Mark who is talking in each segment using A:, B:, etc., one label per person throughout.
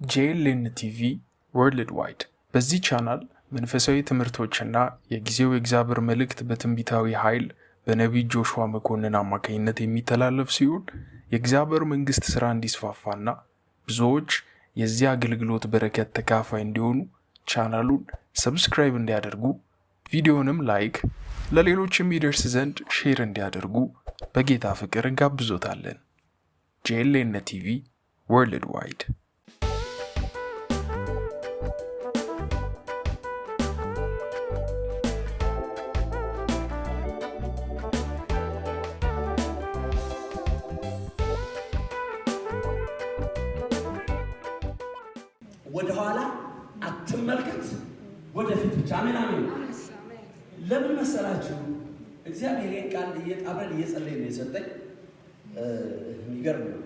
A: JLN TV ወርልድ ዋይድ በዚህ ቻናል መንፈሳዊ ትምህርቶችና የጊዜው የእግዚአብሔር መልእክት በትንቢታዊ ኃይል በነቢይ ጆሹዋ መኮንን አማካኝነት የሚተላለፍ ሲሆን የእግዚአብሔር መንግስት ሥራ እንዲስፋፋና ብዙዎች የዚህ አገልግሎት በረከት ተካፋይ እንዲሆኑ ቻናሉን ሰብስክራይብ እንዲያደርጉ ቪዲዮንም ላይክ ለሌሎችም ይደርስ ዘንድ ሼር እንዲያደርጉ በጌታ ፍቅር እንጋብዞታለን። JLN TV ወርልድ ዋይድ
B: ወደ ኋላ አትመልከት፣ ወደፊት ብቻ። አሜን አሜን። ለምን መሰላችሁ? እግዚአብሔር ይሄን ቃል እየጣበን እየጸለይን ነው የሰጠኝ። የሚገርም ነው።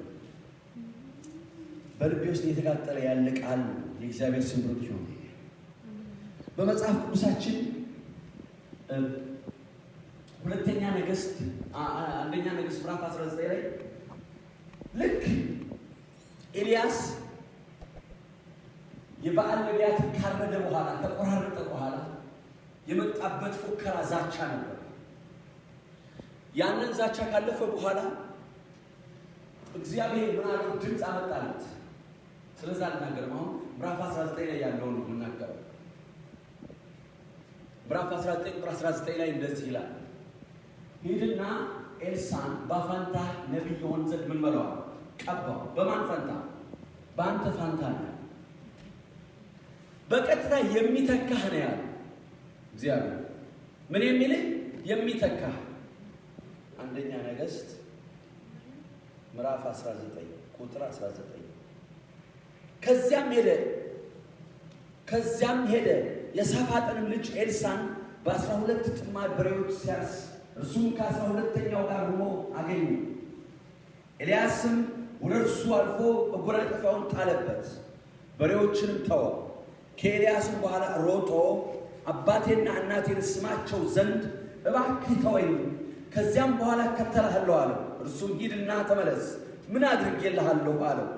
B: በልቤ ውስጥ እየተቃጠለ ያለ ቃል ነው። የእግዚአብሔር ስም ብሩክ ይሁን። በመጽሐፍ ቅዱሳችን አንደኛ ነገሥት ምዕራፍ 19 ላይ ልክ ኤልያስ የበዓል ነቢያትን ካረደ በኋላ ተቆራረጠ በኋላ የመጣበት ፉከራ ዛቻ ነበር። ያንን ዛቻ ካለፈ በኋላ እግዚአብሔር ምን አለው? ድምፅ አመጣለት። ስለዚህ አልናገርም። አሁን ምዕራፍ 19 ላይ ያለውን ነው የምናገረው። ምዕራፍ 19 ቁጥር 19 ላይ እንደዚህ ይላል፣ ሂድና ኤልሳን በፋንታ ነቢይ ይሆን ዘንድ ምን በለው? ቀባው። በማን ፈንታ? በአንተ ፋንታ ነው። በቀጥታ የሚተካህ ነው ያለው እግዚአብሔር። ምን የሚልህ? የሚተካህ። አንደኛ ነገሥት ምዕራፍ 19 ቁጥር 19 ከዚያም ሄደ የሳፋጥንም ልጅ ኤልሳን በ12 ጥማድ በሬዎች ሲያርስ እርሱም ከ12ኛው ጋር ሆኖ አገኘ። ኤልያስም ወደ እርሱ አልፎ መጎናጸፊያውን ጣለበት፣ በሬዎችንም ተወ። ከኤልያስም በኋላ ሮጦ አባቴና እናቴን ስማቸው ዘንድ እባክህ ተወኝ፣ ከዚያም በኋላ እከተልሃለሁ አለው። እርሱም ሂድና ተመለስ፣ ምን አድርጌልሃለሁ አለው።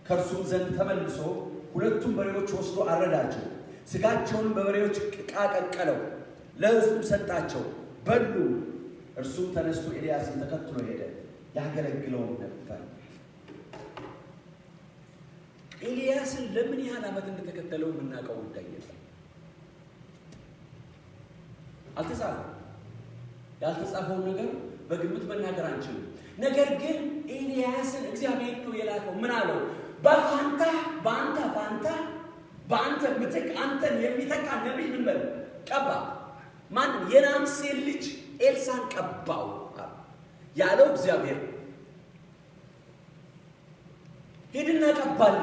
B: ከእርሱም ዘንድ ተመልሶ 2 በሬዎች ወስዶ አረዳቸው፣ ስጋቸውን በበሬዎች ዕቃ ቀቀለው፣ ለሕዝቡም ሰጣቸው፣ በሉ። እርሱም ተነስቶ ኤልያስን ተከትሎ ሄደ፣ ያገለግለውም ነበር። ኤልያስን ለምን ያህል ዓመት እንደተከተለው የምናውቀው ጉዳይ የለም። አልተጻፈም። ያልተጻፈውን ነገር በግምት መናገር አንችልም። ነገር ግን ኤልያስን እግዚአብሔር ነው የላከው። ምን አለው? በአንተ ፋንታ በአንተ ምትክ አንተን የሚተካ ነቢይ ምን በል ቀባ። ማንም? የናምሴን ልጅ ኤልሳን ቀባው ያለው እግዚአብሔር። ሄድና ቀባል።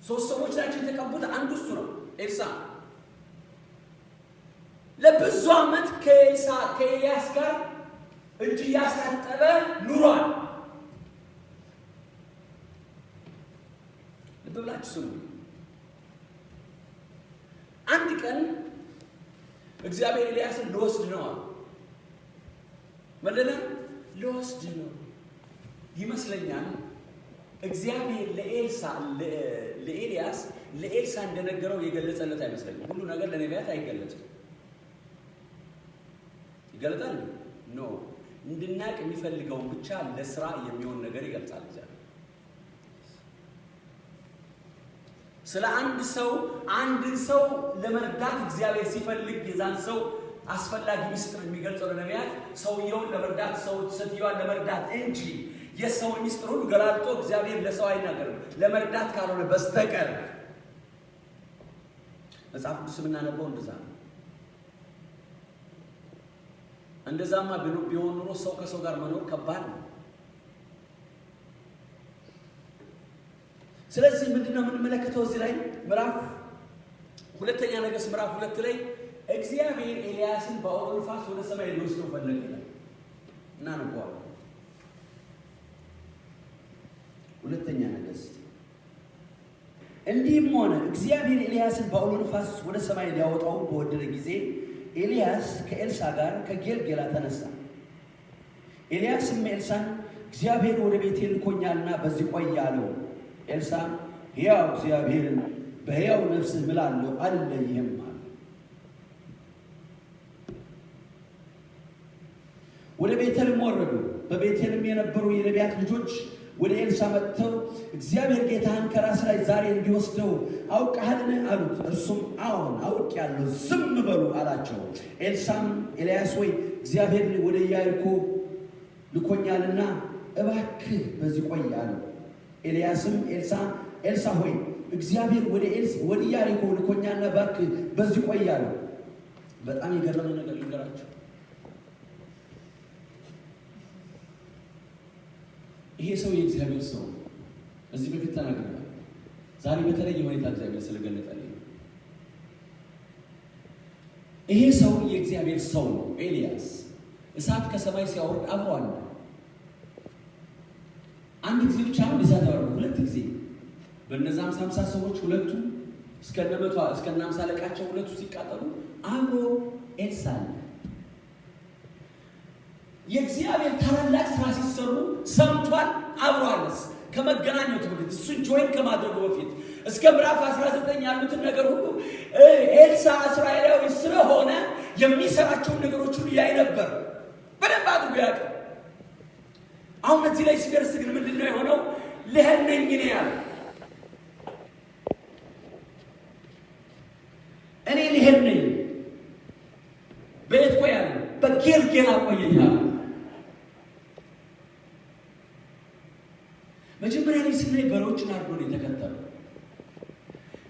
B: 3 ሰዎች ናቸው የተቀቡት። አንዱ እሱ ነው፣ ኤልሳ። ለብዙ ዓመት ከኤልያስ ጋር እጅ እያሳጠበ ኑሯል። ልብ ብላችሁ ስሙ። አንድ ቀን እግዚአብሔር ኤልያስን ልወስድ ነው አለ። መለለ ልወስድ ነው ይመስለኛል። እግዚአብሔር ለኤልሳ እንደነገረው የገለጸለት አይመስለኝም። ሁሉ ነገር ለነቢያት አይገለጽም። ይገለጣል ነው እንድናቅ የሚፈልገውን ብቻ ለስራ የሚሆን ነገር ይገልጻል እግዚአብሔር። ስለ አንድን ሰው ለመርዳት እግዚአብሔር ሲፈልግ የዛን ሰው አስፈላጊ ምስጢር የሚገልጸው ለነቢያት ሰውየውን ለመርዳት ሴትዮዋን ለመርዳት እንጂ የሰው ምስጢር ሁሉ ገላልጦ እግዚአብሔር ለሰው አይናገርም ለመርዳት ካልሆነ በስተቀር። መጽሐፍ ቅዱስ የምናነበው እንደዛ ነው። እንደዛማ ቢሆን ኖሮ ሰው ከሰው ጋር መኖር ከባድ ነው። ስለዚህ ምንድነው የምንመለከተው እዚህ ላይ? ሁለተኛ ነገሥት ምዕራፍ 2 ላይ እግዚአብሔር ኤልያስን በአውሎ ነፋስ ወደ ሰማይ ሊወስደው ፈለገ ይላል። እናነበዋለን። ሁለተኛ ነገሥት እንዲህም ሆነ እግዚአብሔር ኤልያስን በአውሎ ነፋስ ወደ ሰማይ ሊያወጣው በወደደ ጊዜ ኤልያስ ከኤልሳ ጋር ከጌልጌላ ተነሳ። ኤልያስም ኤልሳን እግዚአብሔር ወደ ቤቴ ልኮኛልና በዚህ ቆይ አለው። ኤልሳ ሕያው እግዚአብሔርን በሕያው ነፍስህ እምላለሁ አልለይህም አለ። ወደ ቤቴልም ወረዱ። በቤቴልም የነበሩ የነቢያት ልጆች ወደ ኤልሳ መጥተው እግዚአብሔር ጌታህን ከራስ ላይ ዛሬ እንዲወስደው አውቀሃልን አሉት። እርሱም አዎን አውቄአለሁ፣ ዝም በሉ አላቸው። ኤልሳም ኤልያስ ሆይ እግዚአብሔር ወደ ኢያሪኮ ልኮኛልና እባክህ በዚህ ቆይ አለው። ኤልያስም ኤልሳ ሆይ እግዚአብሔር ወደ ኢያሪኮ ልኮኛልና እባክህ በዚህ ቆይ አለው። በጣም የገረመ ነገር ልንገራቸው። ይሄ ሰው የእግዚአብሔር ሰው ነው። እዚህ በፊት ተናግረናል። ዛሬ በተለየ ሁኔታ እግዚአብሔር ስለገለጠልኝ ይሄ ሰው የእግዚአብሔር ሰው ነው። ኤልያስ እሳት ከሰማይ ሲያወርድ አብሮ አለ። አንድ ጊዜ ብቻ ነው እሳት ያወርድ፣ ሁለት ጊዜ በእነዛም 50 ሰዎች ሁለቱ እስከነ 50 አለቃቸው ሁለቱ ሲቃጠሉ አብሮ ኤልሳ አለ። የእግዚአብሔር ታላላቅ ስራ ሲሰሩ ሰምቷል። አብሮ አለስ ከመገናኘቱ በፊት እሱን ጆይን ከማድረጉ በፊት እስከ ምዕራፍ 19 ያሉትን ነገር ሁሉ ኤልሳ እስራኤላዊ ስለሆነ የሚሰራቸውን ነገሮች ሁሉ ያይ ነበር፣ በደንብ አድርጎ ያውቅ። አሁን እዚህ ላይ ሲደርስ ግን ምንድነው የሆነው? ልሄድ ነኝ እኔ ያለ እኔ ልሄድ ነኝ። በየት ቆያለሁ? በጌልጌላ ቆየኛለሁ። መጀመሪያ ላይ ስናይ በሬዎችን አርዶ ነው የተከተለው።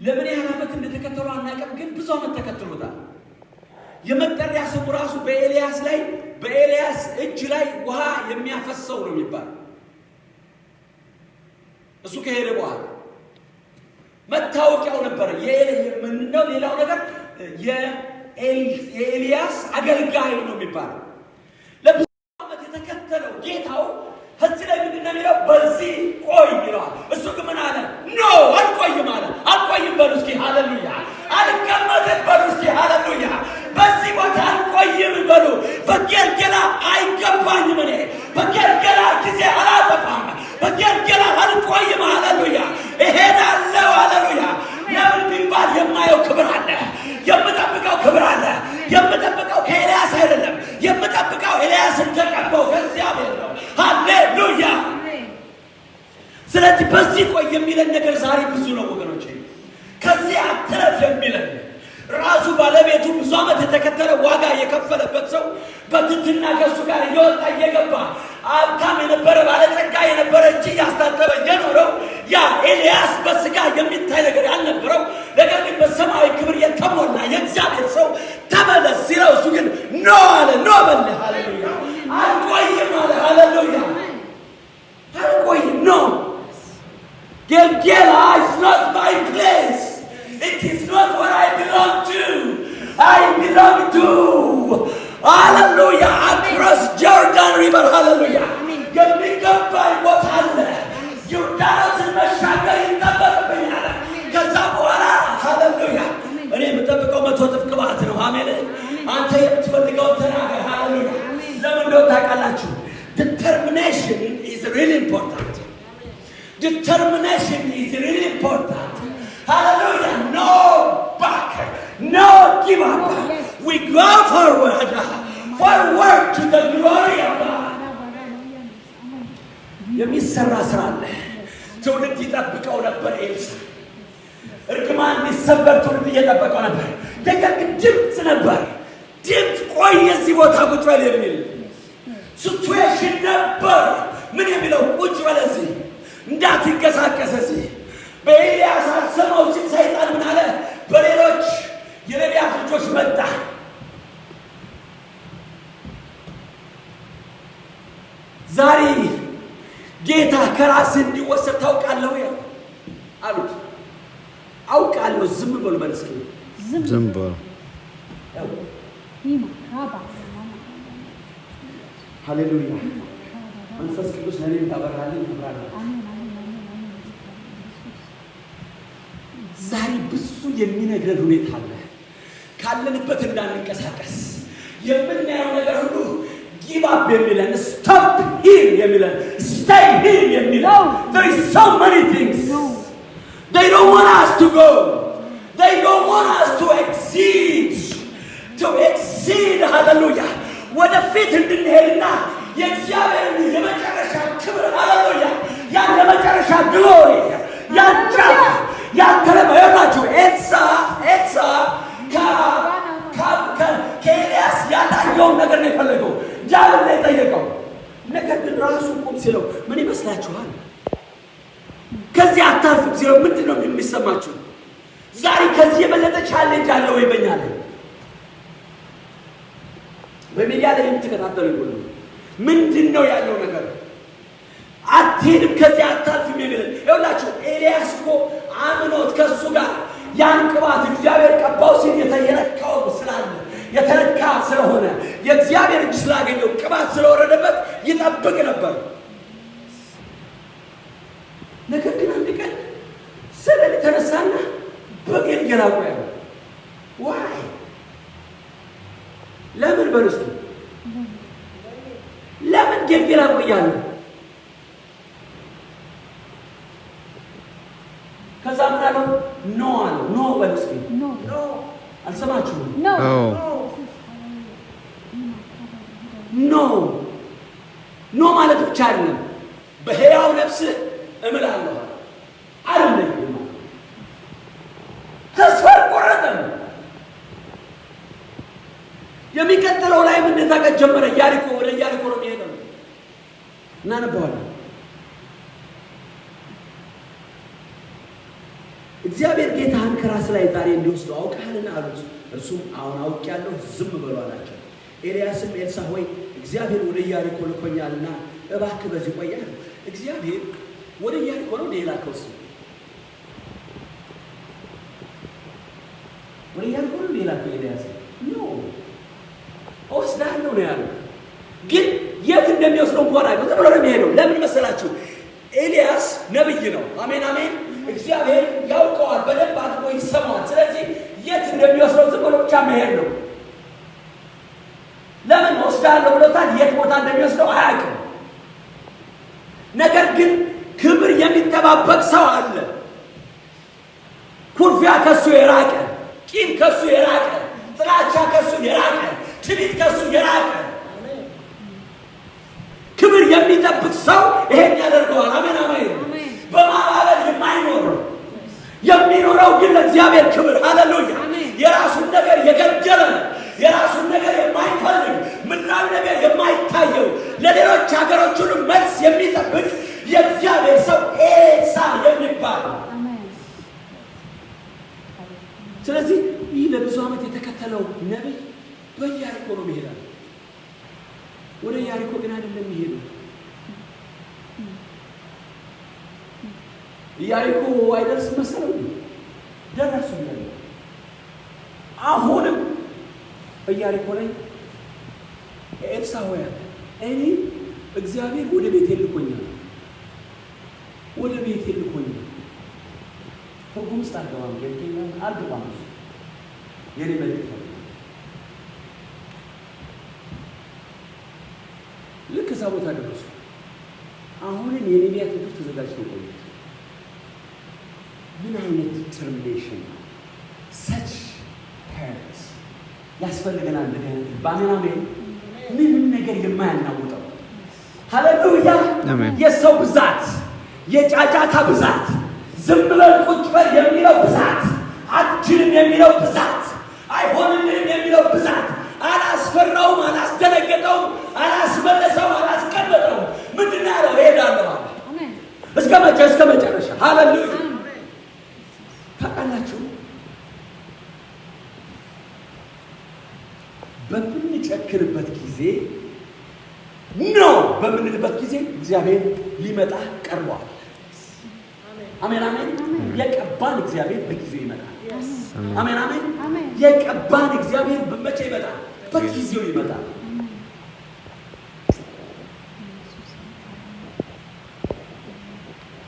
B: ለምን ያህል ዓመት እንደተከተለው አናውቅም፣ ግን ብዙ ዓመት ተከትሎታል። የመጠሪያ ስሙ ራሱ በኤልያስ እጅ ላይ ውሃ የሚያፈሰው ነው የሚባል። እሱ ከሄደ በኋላ መታወቂያው ነበር ምንድነው? ሌላው ነገር የኤልያስ አገልጋይ ነው የሚባል። ለብዙ ዓመት የተከተለው ጌታው እዚህ ላይ ምንድነው የሚለው? በዚህ ቆይ ይለዋል። እሱ ግን ምን አለ? ኖ አልቆይም አለ። አልቆይም በሉ እስኪ ሃሌሉያ። አልቀመጥም በሉ እስኪ ሃሌሉያ። በዚህ ቦታ አልቆይም በሉ። በጌልጌላ አይገባኝም፣ እኔ በጌልጌላ ጊዜ አላጠፋም፣ በጌልጌላ አልቆይም ሃሌሉያ። እሄዳለሁ ሃሌሉያ። ለምን ቢባል የማየው ክብር አለ፣ የምጠብቀው ክብር አለ። የምጠብቀው ከኤልያስ አይደለም፣ የምጠብቀው ኤልያስን ተቀበው ከእግዚአብሔር ነው። ሃሌሉያ። ስለዚህ በዚህ ቆይ የሚለን ነገር ዛሬ ብዙ ነው ወገኖቼ። ከዚህ አትረፍ የሚለን ራሱ ባለቤቱ ብዙ ዓመት የተከተለ ዋጋ የከፈለበት ሰው በትትና ከእሱ ጋር እየወጣ እየገባ ሀብታም የነበረ ባለጸጋ የነበረ እጅ እያስታጠበ የኖረው ያ ኤልያስ በስጋ የሚታይ ነገር ያልነበረው ነገር ግን በሰማያዊ ክብር የተሞላ የእግዚአብሔር ሰው ተመለስ ሲለው እሱ ግን ኖ አለ። ኖ በል ሃሌሉያ። አልቆይም አለ። ሃሌሉያ። አልቆይም። ኖ ጌልጌላ is not my place. It is not where I belong to. I belong to hallelujah across Jordan River. hallelujah. የሚገባኝ ቦታ አለ። ዮርዳኖስን መሻገር ይጠበቅብኛል። ከዛ በኋላ ሃሌሉያ እኔ የምጠብቀው 100 እጥፍ ቅባት ነው። አሜን። አንተ የምትፈልገውን ተናገር። ሃሌሉያ። ለምን እንደው ታውቃላችሁ? Determination is really important. Determination is really important. Hallelujah. No back. No give up. We go forward. Forward to the glory of God. የሚሰራ ስራ አለ። ትውልድ ይጠብቀው ነበር ኤልሳ። እርግማን ሊሰበር ትውልድ እየጠበቀው ነበር። ነገር ግን ድምፅ ነበር። ድምፅ ቆይ እዚህ ቦታ ቁጭ በል የሚል ሲቹዌሽን ነበር። ምን የሚለው? ቁጭ በል እዚህ እንዳትንቀሳቀስ እዚህ። በኤልያስ አልሰማው ሲል ሰይጣን ምን አለ? በሌሎች የነቢያት ልጆች መጣ። ዛሬ ጌታ ከራስ እንዲወሰድ ታውቃለህ ወይ አሉት። አውቃለሁ። ዝም በሉ መልስ። ዝም በሉ። ሃሌሉያ። መንፈስ ቅዱስ ለኔም ታበራልኝ ታበራለህ። ዛሬ ብዙ የሚነግረን ሁኔታ አለ። ካለንበት እንዳንንቀሳቀስ የምናየው ነገር ሁሉ ጊቭ አፕ የሚለን ስቶፕ ሂር የሚለን ስቴይ ሂር የሚለን there is so many things go. They don't want us to exceed. Hallelujah. ወደፊት እንድንሄድና የእግዚአብሔርን የመጨረሻ ክብር ሃሌሉያ ያን የመጨረሻ ግሎሪ ያንጫፍ ያተረበላችሁ ኤልሳ ከኤልያስ ያላየውን ነገር ነው የፈለገው። ጃብር ላይ ጠየቀው። ነገር ግን ራሱ ቁም ሲለው ምን ይመስላችኋል? ከዚህ አታልፍም ሲለው ምንድን ነው የሚሰማችሁ? ዛሬ ከዚህ የበለጠ ቻሌንጅ አለ ወይ በእኛ ላይ? በሚዲያ ላይ የምትከታተሉ ሁሉ ምንድን ነው ያለው ነገር? አትሄድም ከዚህ አታልፍም የሚል ይኸውላችሁ፣ ኤልያስ እኮ አምኖት ከእሱ ጋር ያን ቅባት እግዚአብሔር ቀባው ሲል የተረካው ስላለ የተረካ ስለሆነ የእግዚአብሔር እጅ ስላገኘው ቅባት ስለወረደበት ይጠብቅ ነበር። ነገር ግን አንድ ቀን ሰለል ተነሳና በጌልጌላ ቆየ። ዋይ ለምን በርስቱ ለምን ጌልጌላ ቆያለ? ከዛ ምን አለው? ኖ አለው። ኖ በርስቱ ኖ አልሰማችሁም? ኖ ማለት ብቻ አይደለም፣ በሕያው ነፍስህ እምላለሁ አይደለም። ተስፋ ቆረጠም። የሚቀጥለው ላይ ምን እንደታቀ ጀመረ። ኢያሪኮ ወደ ኢያሪኮ ነው የሚሄደው። እናነበዋለን። እግዚአብሔር ጌታህን ከራስ ላይ ዛሬ እንዲወስደው አውቀሃልን አሉት። እርሱም አሁን አውቄአለሁ፣ ዝም በሉ አላቸው። ኤልያስም ኤልሳ ሆይ እግዚአብሔር ወደ ኢያሪኮ ልኮኛልና እባክህ በዚህ ቆይ አለው። እግዚአብሔር ወደ ኢያሪኮ ነው የላከው። ወደ ኢያሪኮ ነው የላከው ኤልያስ ነው ወስዳለሁ ነው ያለው። ግን የት እንደሚወስደው እንኳን አይደለም፣ ዝም ብሎ ነው የሚሄደው። ለምን መሰላችሁ? ኤልያስ ነብይ ነው። አሜን አሜን። እግዚአብሔር ያውቀዋል፣ በደንብ አድርጎ ይሰማዋል። ስለዚህ የት እንደሚወስደው ዝም ብሎ ብቻ መሄድ ነው። ለምን ወስዳለሁ ብሎታል። የት ቦታ እንደሚወስደው አያውቅም። ነገር ግን ክብር የሚጠባበቅ ሰው አለ። ኩርፊያ ከሱ የራቀ፣ ቂም ከሱ የራቀ፣ ጥላቻ ከሱ የራቀ፣ ትዕቢት ከሱ የራቀ ክብር የሚጠብቅ ሰው ይሄን ያደርገዋል። አሜን አሜን። በማባበል የማይኖር የሚኖረው ግን ለእግዚአብሔር ክብር ሃሌሉያ። የራሱን ነገር የገደለ የራሱን ነገር የማይፈልግ ምድራዊ ነገር የማይታየው ለሌሎች ሀገሮች ሁሉ መልስ የሚጠብቅ የእግዚአብሔር ሰው ኤልሳ የሚባል። ስለዚህ ይህ ለብዙ ዓመት የተከተለው ነቢይ በኢያሪኮ ነው የሚሄዳል። ወደ ኢያሪኮ ግን አይደለም የሚሄደው። ኢያሪኮ አይደርስም መሰለው፣ ደረሱ ይላል። አሁንም በኢያሪኮ ላይ ኤልሳ ሆይ እኔ እግዚአብሔር ወደ ቤቴ ልኮኛል፣ ወደ ቤቴ ልኮኛል። ትርጉም ውስጥ አልገባም፣ ጌልጌላ አልገባም። የኔ መልእክት ነው። ልክ እዛ ቦታ ደረሱ። አሁንም የነቢያት ልጆች ተዘጋጅተው ቆዩ። ምን አይነት ዲተርሚኔሽን ነው! ሰች ፓረንትስ ያስፈልገናል። እንደዚህ በአሜን አሜን። ምንም ነገር የማያናውጠው ሃሌሉያ። የሰው ብዛት፣ የጫጫታ ብዛት፣ ዝም ብለን ቁጭ በል የሚለው ብዛት፣ አትችልም የሚለው ብዛት፣ አይሆንልንም የሚለው ብዛት አላስፈራውም፣ አላስደነገጠውም፣ አላስመለሰውም፣ አላስቀመጠውም። ምንድን ነው ያለው? እሄዳለሁ አለ። እስከ መቼ? እስከ መጨረሻ። ሃሌሉያ። ታውቃላችሁ፣ በምንጨክንበት ጊዜ ነው በምንልበት ጊዜ እግዚአብሔር ሊመጣ ቀርቧል። አሜን አሜን። የቀባን እግዚአብሔር በጊዜው ይመጣል። አሜን አሜን። የቀባን እግዚአብሔር በመቼ ይመጣል? በጊዜው ይመጣል።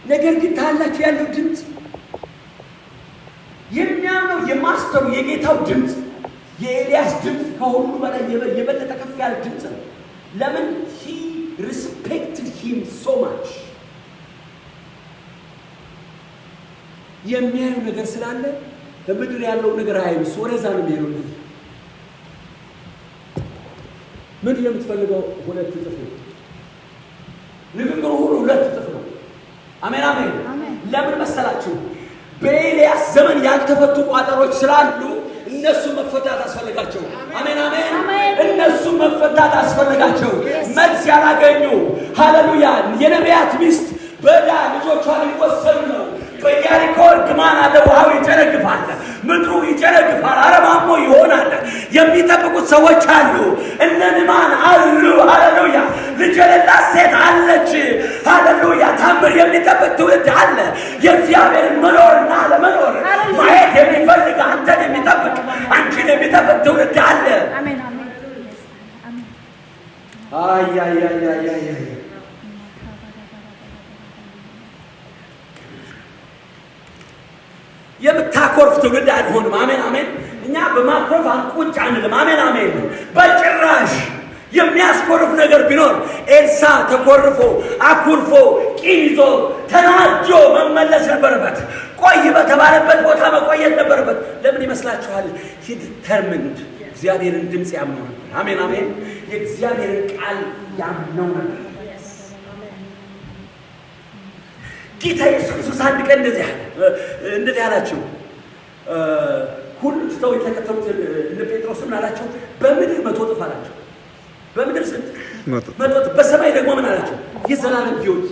B: ነገር ግን ታላችሁ ያለው ድምፅ የሚያምነው የማስተሩ የጌታው ድምፅ የኤልያስ ድምፅ ከሁሉ በላይ የበለጠ ከፍ ያለ ድምፅ ነው። ለምን? he respected him so much። የሚያየው ነገር ስላለ በምድር ያለው ነገር አይብስ ወደዛ ነው የሚሄደው። ምን የምትፈልገው ሁለት እጥፍ ነው። ንግግሩ ሁሉ ሁለት እጥፍ ነው። አሜን አሜን። ለምን መሰላችሁ? በኤልያስ ዘመን ያልተፈቱ ቋጠሮች ስላሉ እነሱ መፈታት አስፈልጋቸው። አሜን አሜን። እነሱ መፈታት አስፈልጋቸው። መልስ ያላገኙ ሃሌሉያ። የነቢያት ሚስት በዳ ልጆቿን ሊወሰዱ ነው። በኢያሪኮ እርግማን አለ። ውሃው ይጨነግፋል፣ ምድሩ ይጨነግፋል፣ አረማሞ ይሆናል። የሚጠብቁት ሰዎች አሉ። እነ ንዕማን አሉ። ሃሌሉያ። ልጅ የሌላት ሴት አለች። ሃሌሉያ። ታምር የሚጠብቅ ትውልድ አለ። የእግዚአብሔርን መኖርና ለመኖር ማየት የሚፈልግ አንተን የሚጠብቅ አንቺን የሚጠብቅ ትውልድ አለ። አሜን አሜን። የምታኮርፍ ትውልድ አይሆንም። አሜን አሜን። እኛ በማኮርፍ አንቁጭ አንልም። አሜን አሜን። በጭራሽ የሚያስኮርፍ ነገር ቢኖር ኤልሳ ተኮርፎ አኩርፎ ቂም ይዞ ተናጆ መመለስ ነበረበት። ቆይ በተባለበት ቦታ መቆየት ነበረበት። ለምን ይመስላችኋል? ዲተርሚንድ እግዚአብሔርን ድምፅ ያምነው ነበር። አሜን አሜን። የእግዚአብሔርን ቃል ያምነው ነበር። ጌታ ኢየሱስ ክርስቶስ አንድ ቀን እንደዚህ አላቸው። ሁሉም ትተው የተከተሉት እነ ጴጥሮስን አላቸው፣ በምድር 100 እጥፍ አላቸው። በምድር ስንት? 100 እጥፍ። በሰማይ ደግሞ ምን አላቸው? የዘላለም ሕይወት።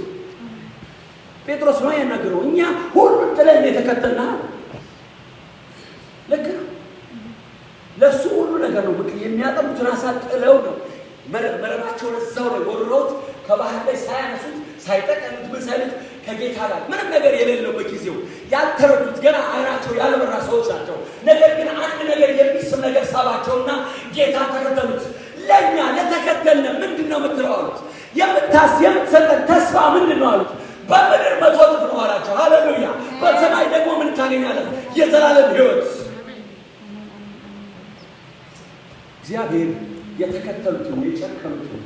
B: ጴጥሮስ ነው ያናገረው። እኛ ሁሉን ጥለን የተከተልነው ልክ ነው። ለሱ ሁሉ ነገር ነው። የሚያጠሙት ራሳ ጥለው ነው። መረባቸውን እዛው ላይ ወርረውት ከባህር ላይ ሳያነሱት ሳይጠቀሙት ምን ሳይሉት ከጌታ ጋር ምንም ነገር የሌለው በጊዜው ያልተረዱት ገና አይናቸው ያልበራ ሰዎች ናቸው። ነገር ግን አንድ ነገር የሚስብ ነገር ሳባቸውና ጌታ ተከተሉት። ለኛ ለተከተልነ ምንድነው የምትለው አሉት። የምትሰጠን ተስፋ ምንድነው አሉት። በምድር 100 እጥፍ ነው አላቸው። ሃሌሉያ። በሰማይ ደግሞ ምን ታገኛለህ? የዘላለም ሕይወት። እግዚአብሔር የተከተሉትን የጨከኑትን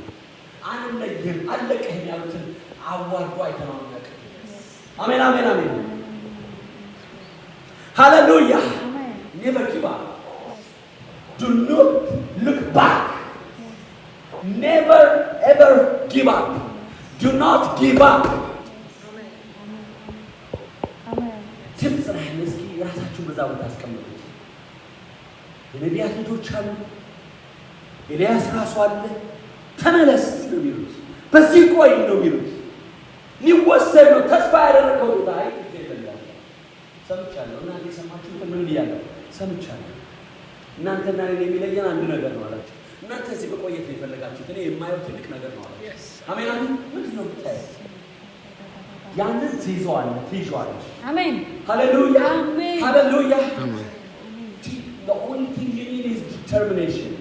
B: አንለይም አለቀህም ያሉትን አዋርዶ አይተናነቅ። አሜን አሜን አሜን። ሃሌሉያ። never give up. Do not look back. Never ever give up. Do not give up. ትምጽ ላይ እስኪ ራሳችሁ በዛው ታስቀምጡት። የነቢያት ልጆች አሉ። ኤልያስ ራሱ አለ። ተመለስ ነው የሚሉት። በዚህ ቆይ ነው የሚሉት። ሊወሰድ ነው። ተስፋ ያደረገው ታይ ይገኛል። ሰምቻለሁ። እናንተ የሰማችሁት ምን ብያለሁ? ሰምቻለሁ። እናንተና እኔ የሚለየን አንድ ነገር ነው አላችሁ። እናንተ እዚህ በቆየት ነው የፈለጋችሁት። እኔ የማየው ትልቅ ነገር ነው አላችሁ። አሜን አሜን። ምንድን ነው የምታየው? ያንን ትይዘዋለች። አሜን ሃሌሉያ ሃሌሉያ። The only thing you need is determination.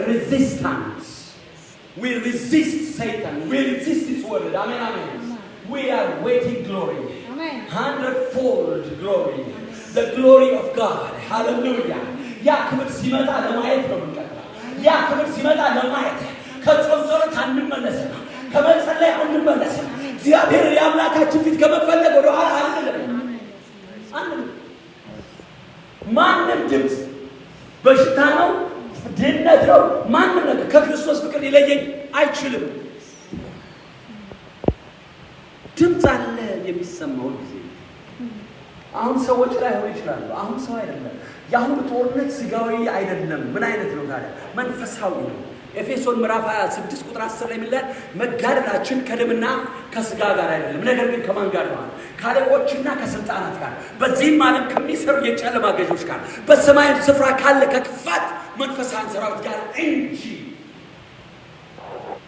B: Resistance. We resist Satan. We resist his word. Amen, amen. We are waiting glory. Amen. 100-fold glory. Amen. The glory of God. Hallelujah. Ya ክብር ሲመጣ ለማየት ነው የምንቀጥለው። ያ ክብር ሲመጣ ለማየት ከጾም ጸሎት አንመለስም። ከመጸለይ አንመለስም። እግዚአብሔር የአምላካችን ፊት ከመፈለግ ወደ ኋላ አንልም። ማንም ድምፅ በሽታ ነው ድነት ነው ማንም ነገር ከክርስቶስ ፍቅር ሊለየኝ አይችልም። ድምፅ አለ የሚሰማው ጊዜ። አሁን ሰዎች ላይ ሆነ ይችላል። አሁን ሰው አይደለም። የአሁኑ ጦርነት ስጋዊ አይደለም። ምን አይነት ነው ታዲያ? መንፈሳዊ ነው። ኤፌሶን ምዕራፍ 26 ቁጥር 10 ላይ የሚላል መጋደላችን ከደምና ከስጋ ጋር አይደለም፣ ነገር ግን ከማን ጋር ነው? ከአለቆችና ከስልጣናት ጋር፣ በዚህም ዓለም ከሚሰሩ የጨለማ ገዦች ጋር፣ በሰማይ ስፍራ ካለ ከክፋት መንፈሳዊ ሰራዊት ጋር እንጂ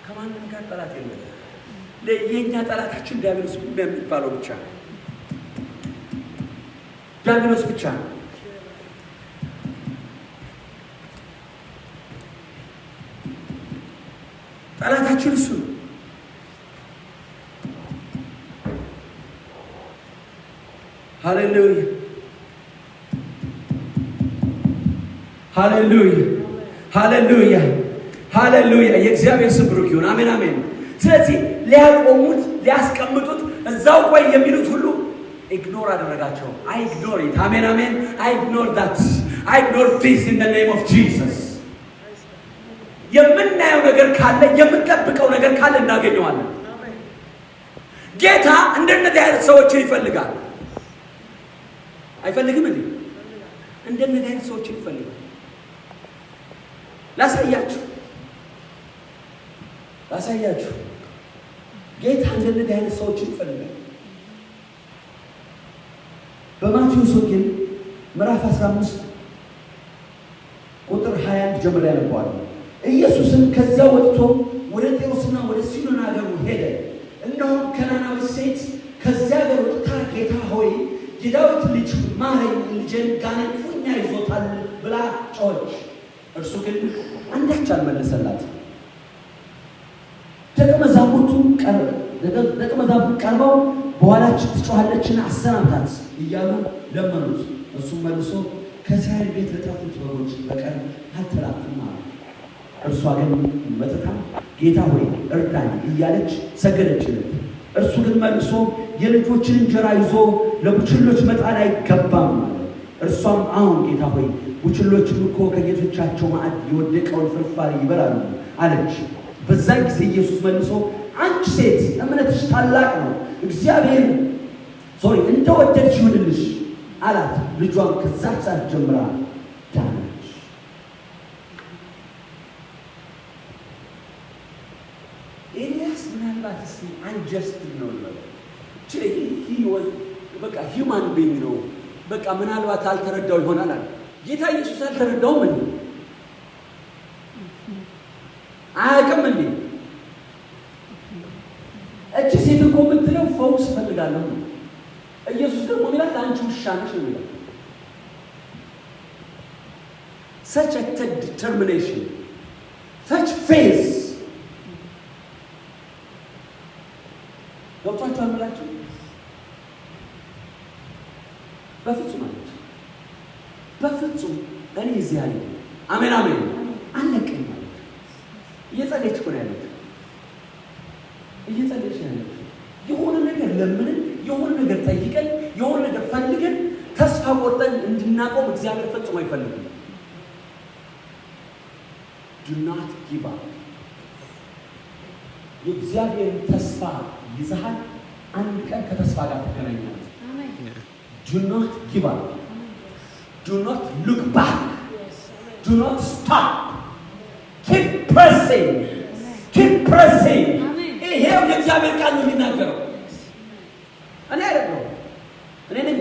B: ከማንም ጋር ጠላት የለም። የኛ ጠላታችን ዲያብሎስ የሚባለው ብቻ ነው። ዲያብሎስ ብቻ ነው። ጠላታችን እሱ ነው። ሃሌሉያ ሃሌሉያ ሃሌሉያ ሃሌሉያ። የእግዚአብሔር ስም ብሩክ ይሁን። አሜን አሜን። ስለዚህ ሊያቆሙት ሊያስቀምጡት እዛው ቆይ የሚሉት ሁሉ ኢግኖር አደረጋቸው። I ignore it. አሜን አሜን። I ignore that. I ignore this in the name of Jesus. የምናየው ነገር ካለ የምንጠብቀው ነገር ካለ እናገኘዋለን። ጌታ እንደነዚህ አይነት ሰዎችን ይፈልጋል። አይፈልግም እንዴ? እንደነዚህ አይነት ሰዎችን ይፈልጋል። ላሳያችሁ ጌታ እንደነዚህ አይነት ሰዎችን ይፈልጋል። በማቴዎስ ወንጌል ምዕራፍ 15 ቁጥር 21 ጀምሮ ያነበዋል። ኢየሱስም ከዚያ ወጥቶ ወደ ጢሮስና ወደ ሲዶና ሀገር ሄደ። እነሆም ከናናዊት ሴት ከዚያ ሀገር ወጥታ ጌታ ሆይ የዳዊት ልጅ ማረኝ፣ ልጄን ጋኔን ክፉኛ ይዞታል ብላ ጮኸች። እርሱ ግን አንዳች አልመለሰላትም። ደቀ መዛሙርቱ ቀርበው በኋላችን ትጮኻለችና አሰናብታት እያሉ ለመኑት። እርሱም መልሶ ከእስራኤል ቤት ለጠፉት በጎች በቀር አልተላክም አለ። እርሷ ግን መጥታ ጌታ ሆይ እርዳኝ እያለች ሰገደችለት። እርሱ ግን መልሶ የልጆችን እንጀራ ይዞ ለቡችሎች መጣል አይገባም አለ። እርሷም አሁን ጌታ ሆይ ቡችሎችም እኮ ከጌቶቻቸው ማዕድ የወደቀውን ፍርፋሪ ይበላሉ አለች። በዛን ጊዜ ኢየሱስ መልሶ አንቺ ሴት እምነትሽ ታላቅ ነው፣ እግዚአብሔር እንደወደድሽ ይሁንልሽ አላት። ልጇም ከዛች ሰዓት ጀምራ ዳነች። ኤልያስ ምናልባት እስቲ አንጀስት ነው በቃ ሂውማን ቢንግ ነው። በቃ ምናልባት አልተረዳው ይሆናል አለ። ጌታ ኢየሱስ አልተረዳውም እንዴ? አያውቅም እንዴ? እቺ ሴት እኮ የምትለው ፈውስ እፈልጋለሁ ነው። ኢየሱስ ደግሞ ይላል አንቺ ውሻ ነሽ ነው ይላል። such a determination, such faith ዶክተር አምላችሁ በፍጹም አለች። በፍጹም እኔ እዚህ አለ። አሜን አሜን። አለቀኝ ማለት እየጸለየች እኮ ነው ያለችው። እየጸለየች ነው ያለችው። የሆነ ነገር ለምንን፣ የሆነ ነገር ጠይቀን፣ የሆነ ነገር ፈልገን ተስፋ ቆርጠን እንድናቆም እግዚአብሔር ፈጽሞ አይፈልግም። do not give up። የእግዚአብሔር ተስፋ ይዘሃል። አንድ ቀን ከተስፋ ጋር ትገናኛለህ። do not give up። do not look back። do not stop። keep pressing። keep pressing። ይሄው የእግዚአብሔር ቃል ነው የሚናገረው። እኔ አይደለሁም፣ እኔ ነኝ።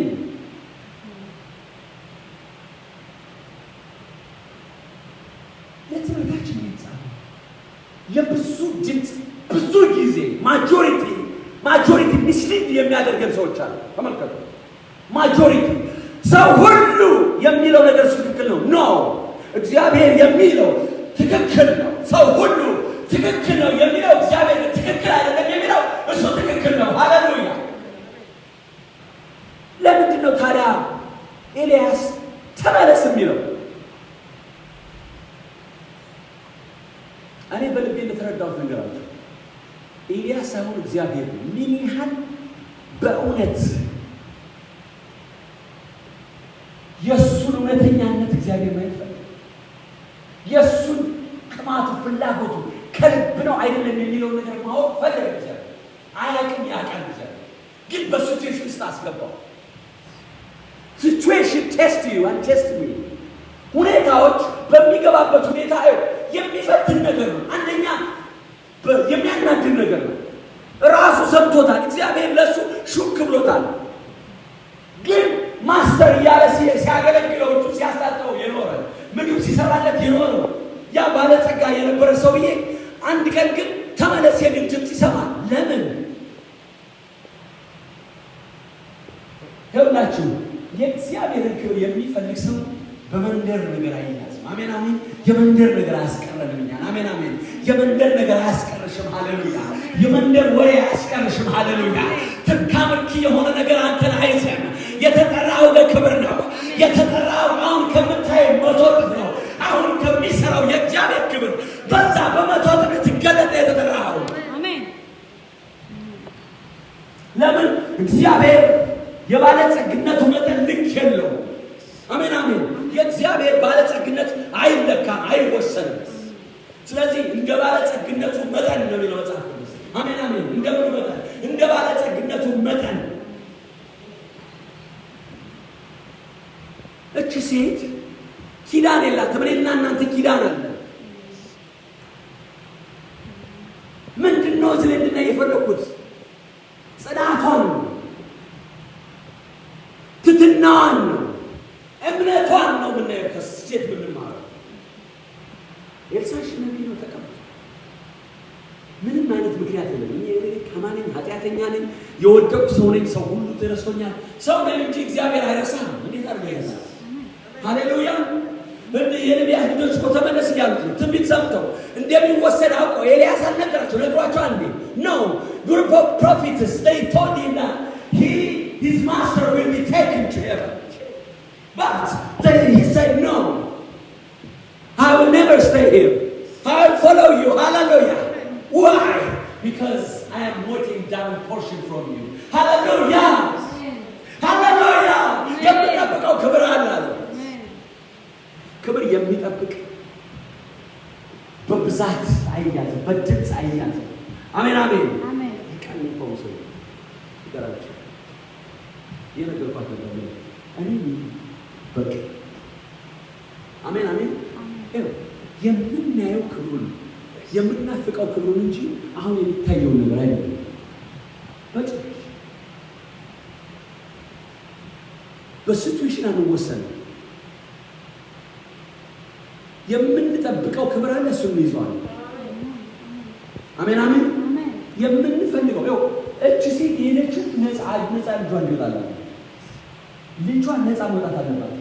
B: ለትምህርታችን የተጻፈው የብዙ ድምፅ ብዙ ጊዜ ማጆሪቲ ሚስሊድ የሚያደርገን ሰዎች አሉ። ተመልከቱ። ማጆሪቲ ሰው ሁሉ የሚለው ነገር ትክክል ነው። ኖ እግዚአብሔር የሚለው ትክክል ነው። ሰው ሁሉ ትክክል ነው የሚለው እግዚአብሔር ትክክል አይደለም የሚለው እሱ ትክክል ነው። ሃሌሉያ። ለምንድን ነው ታዲያ ኤልያስ ተመለስ የሚለው? እኔ በልቤ እንደተረዳሁት ነገር አለ። ኤልያስ ሳይሆን እግዚአብሔር ምን ያህል በእውነት የእሱን እውነተኛነት እግዚአብሔር ማየት ፈለገ። የእሱን ቅማቱ ፍላጎቱ ከልብ ነው አይደለም የሚለውን ነገር ማወቅ ፈለገ። እግዚአብሔር አያውቅም፣ ያውቃል። እግዚአብሔር ግን በሲቹዌሽን ውስጥ አስገባው። ሲቹዌሽን ቴስት ዩ አንድ ቴስት ሚ። ሁኔታዎች በሚገባበት ሁኔታ የሚፈትን ነገር ነው። አንደኛ የሚያናድድ ነገር ነው። ራሱ ሰምቶታል። እግዚአብሔር ለሱ ሹክ ብሎታል። ግን ማስተር እያለ ሲያገለግለው እጁ ሲያስታጠው የኖረ ምግብ ሲሰራለት የኖረ ያ ባለጸጋ የነበረ ሰውዬ አንድ ቀን ግን ተመለስ የሚል ድምፅ ይሰማል። ለምን? ይኸውላችሁ የእግዚአብሔርን ክብር የሚፈልግ ሰው በመንደር ነገር አይያዝም። አሜን አሜን። የመንደር ነገር አያስቀረንም እኛን። አሜን አሜን። የመንደር ነገር አያስቀርሽም። ሃሌሉያ። የመንደር ወሬ አያስቀርሽም። ሃሌሉያ። ትካምርኪ የሆነ ነገር አንተን አይዘም። የተጠራው ለክብር ነው። የተጠራው አሁን ከምታየው መቶ እጥፍ ነው። አሁን ከሚሰራው የእግዚአብሔር ክብር በዛ በመቶ እጥፍ ትገለጥ የተጠራው። አሜን። ለምን እግዚአብሔር የባለጸግነቱ መጠን ልክ የለው። አሜን አሜን። የእግዚአብሔር ባለጸግነት አይለካም፣ አይወሰንም። ስለዚህ እንደ ባለጸግነቱ መጠን ነው የሚለው መጽሐፍ ቅዱስ። አሜን አሜን። እንደምን መጠን? እንደ ባለጸግነቱ መጠን። እቺ ሴት ኪዳን የላትም። እኔና እናንተ ኪዳን አለ። ምንድነው እዚህ እንድናይ የፈለኩት? ጽናቷን ነው፣ ትትናዋን ነው፣ እምነቷን ነው የምናየው ከሴት የምንማረው። ኤልሳዕ ነቢይ ነው፣ ተቀበለ። ምንም አይነት ምክንያት የለም። እኔ ከማንኝ ኃጢአተኛ ነኝ፣ የወደቁ ሰው ነኝ፣ ሰው ሁሉ ተረስቶኛል። ሰው ነኝ እንጂ እግዚአብሔር አይረሳም። እንዴት አድርጎ ይረሳል? ሃሌሉያ። የነቢያት ልጆች እኮ ተመለስ እያሉት ነው። ትንቢት ሰምተው እንደሚወሰድ አውቀው ኤልያስ አልነገራቸው፣ ነግሯቸው አንዴ ነው group of prophets, they told him that his master will be taken to heaven, but he said no, I will never stay here, I will follow you. Hallelujah. Why? Because I am waiting down portion from you. Hallelujah. Hallelujah. የሚጠብቀው ክብር አለ። ክብር የሚጠብቅ በብዛት አይያዝም፣ በድምፅ አይያዝም። አሜን አሜን። ይቀን ፈውስ ይደራች የነገርኳት ነገር እኔ በቃ አሜን አሜን። የምናየው ክብሩን የምናፍቀው ክብሩን እንጂ አሁን የሚታየው ነገር አይደለም። በሲቹዌሽን አንወሰንም። የምንጠብቀው ክብር አለ፣ እሱን ይዟል። አሜን አሜን። የምንፈልገው ያው እቺ ሴት የሄደችው ነፃ ልጇን ይወጣል። ልጇን ነፃ መውጣት አለባት።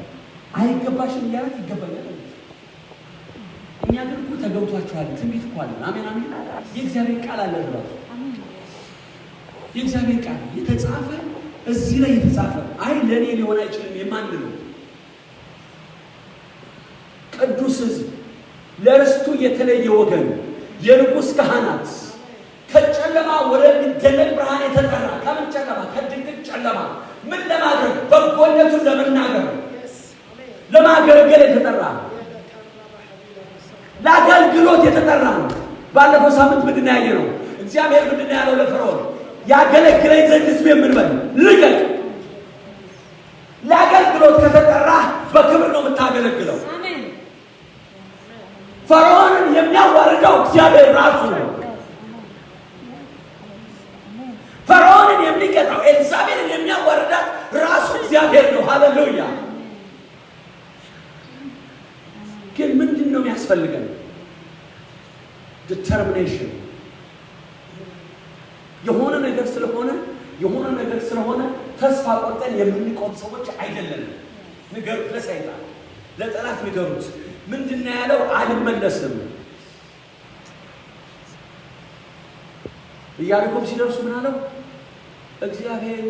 B: አይገባሽም እያላት ይገባኛል። እኛ ግን እኮ ተገብቷችኋል። ትንቢት እኮ አለ። አሜን አሜን። የእግዚአብሔር ቃል አለ ብሏል። የእግዚአብሔር ቃል የተጻፈ እዚህ ላይ የተጻፈ አይ ለእኔ ሊሆን አይችልም የማንለው ቅዱስ ሕዝብ፣ ለርስቱ የተለየ ወገን፣ የንጉሥ ካህናት፣ ከጨለማ ወደሚደነቅ ብርሃን የተጠራ። ከምን ጨለማ? ከድቅድቅ ጨለማ። ምን ለማድረግ? በጎነቱን ለመናገር፣ ለማገልገል የተጠራ፣ ለአገልግሎት የተጠራ ነው። ባለፈው ሳምንት ምንድን ነው ያየነው? እግዚአብሔር ምንድን ነው ያለው ለፈርዖን? ያገለግለኝ ዘንድ ሕዝቤን ምን በል ልቀቅ። ለአገልግሎት ከተጠራ በክብር ነው የምታገለግለው። ፈርዖንን የሚያዋርደው እግዚአብሔር ራሱ ነው። ፈርዖንን የሚቀጣው ኤልሳቤጥን የሚያዋርዳት ራሱ እግዚአብሔር ነው። ሃሌሉያ። ግን ምንድን ነው የሚያስፈልገን? ዲተርሚኔሽን። የሆነ ነገር ስለሆነ ተስፋ ቆርጠን የምንቆም ሰዎች አይደለንም። ንገሩት ለሰይጣን፣ ለጠላት ንገሩት። ምንድነው ያለው? አልመለስም። ኢያሪኮም ሲደርሱ ምን አለው? እግዚአብሔር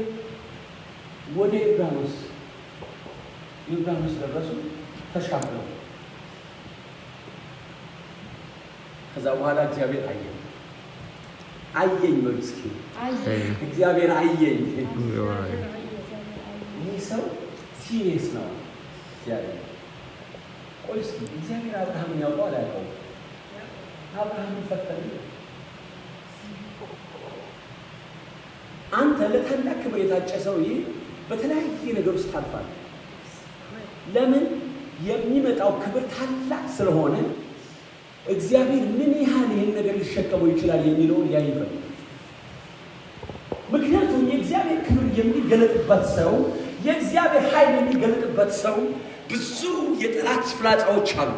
B: ወደ ዮርዳኖስ ደረሱ፣ ተሻገሩ። ከዛ በኋላ እግዚአብሔር አየኝ ነው እስኪ እግዚአብሔር አየኝ። ይህ ሰው ሲሪየስ ነው። ቆይስ እግዚአብሔር አብርሃምን ያውቀው አላውቀው? አብርሃምን ፈተነ። አንተ ለታላቅ ክብር የታጨ ሰውዬ በተለያየ ነገር ውስጥ ታልፋለህ። ለምን? የሚመጣው ክብር ታላቅ ስለሆነ እግዚአብሔር ምን ያህል ይህን ነገር ሊሸከመው ይችላል የሚለውን ያይበል። ምክንያቱም የእግዚአብሔር ክብር የሚገለጥበት ሰው፣ የእግዚአብሔር ኃይል የሚገለጥበት ሰው ብዙ የጠላት ፍላጻዎች አሉ።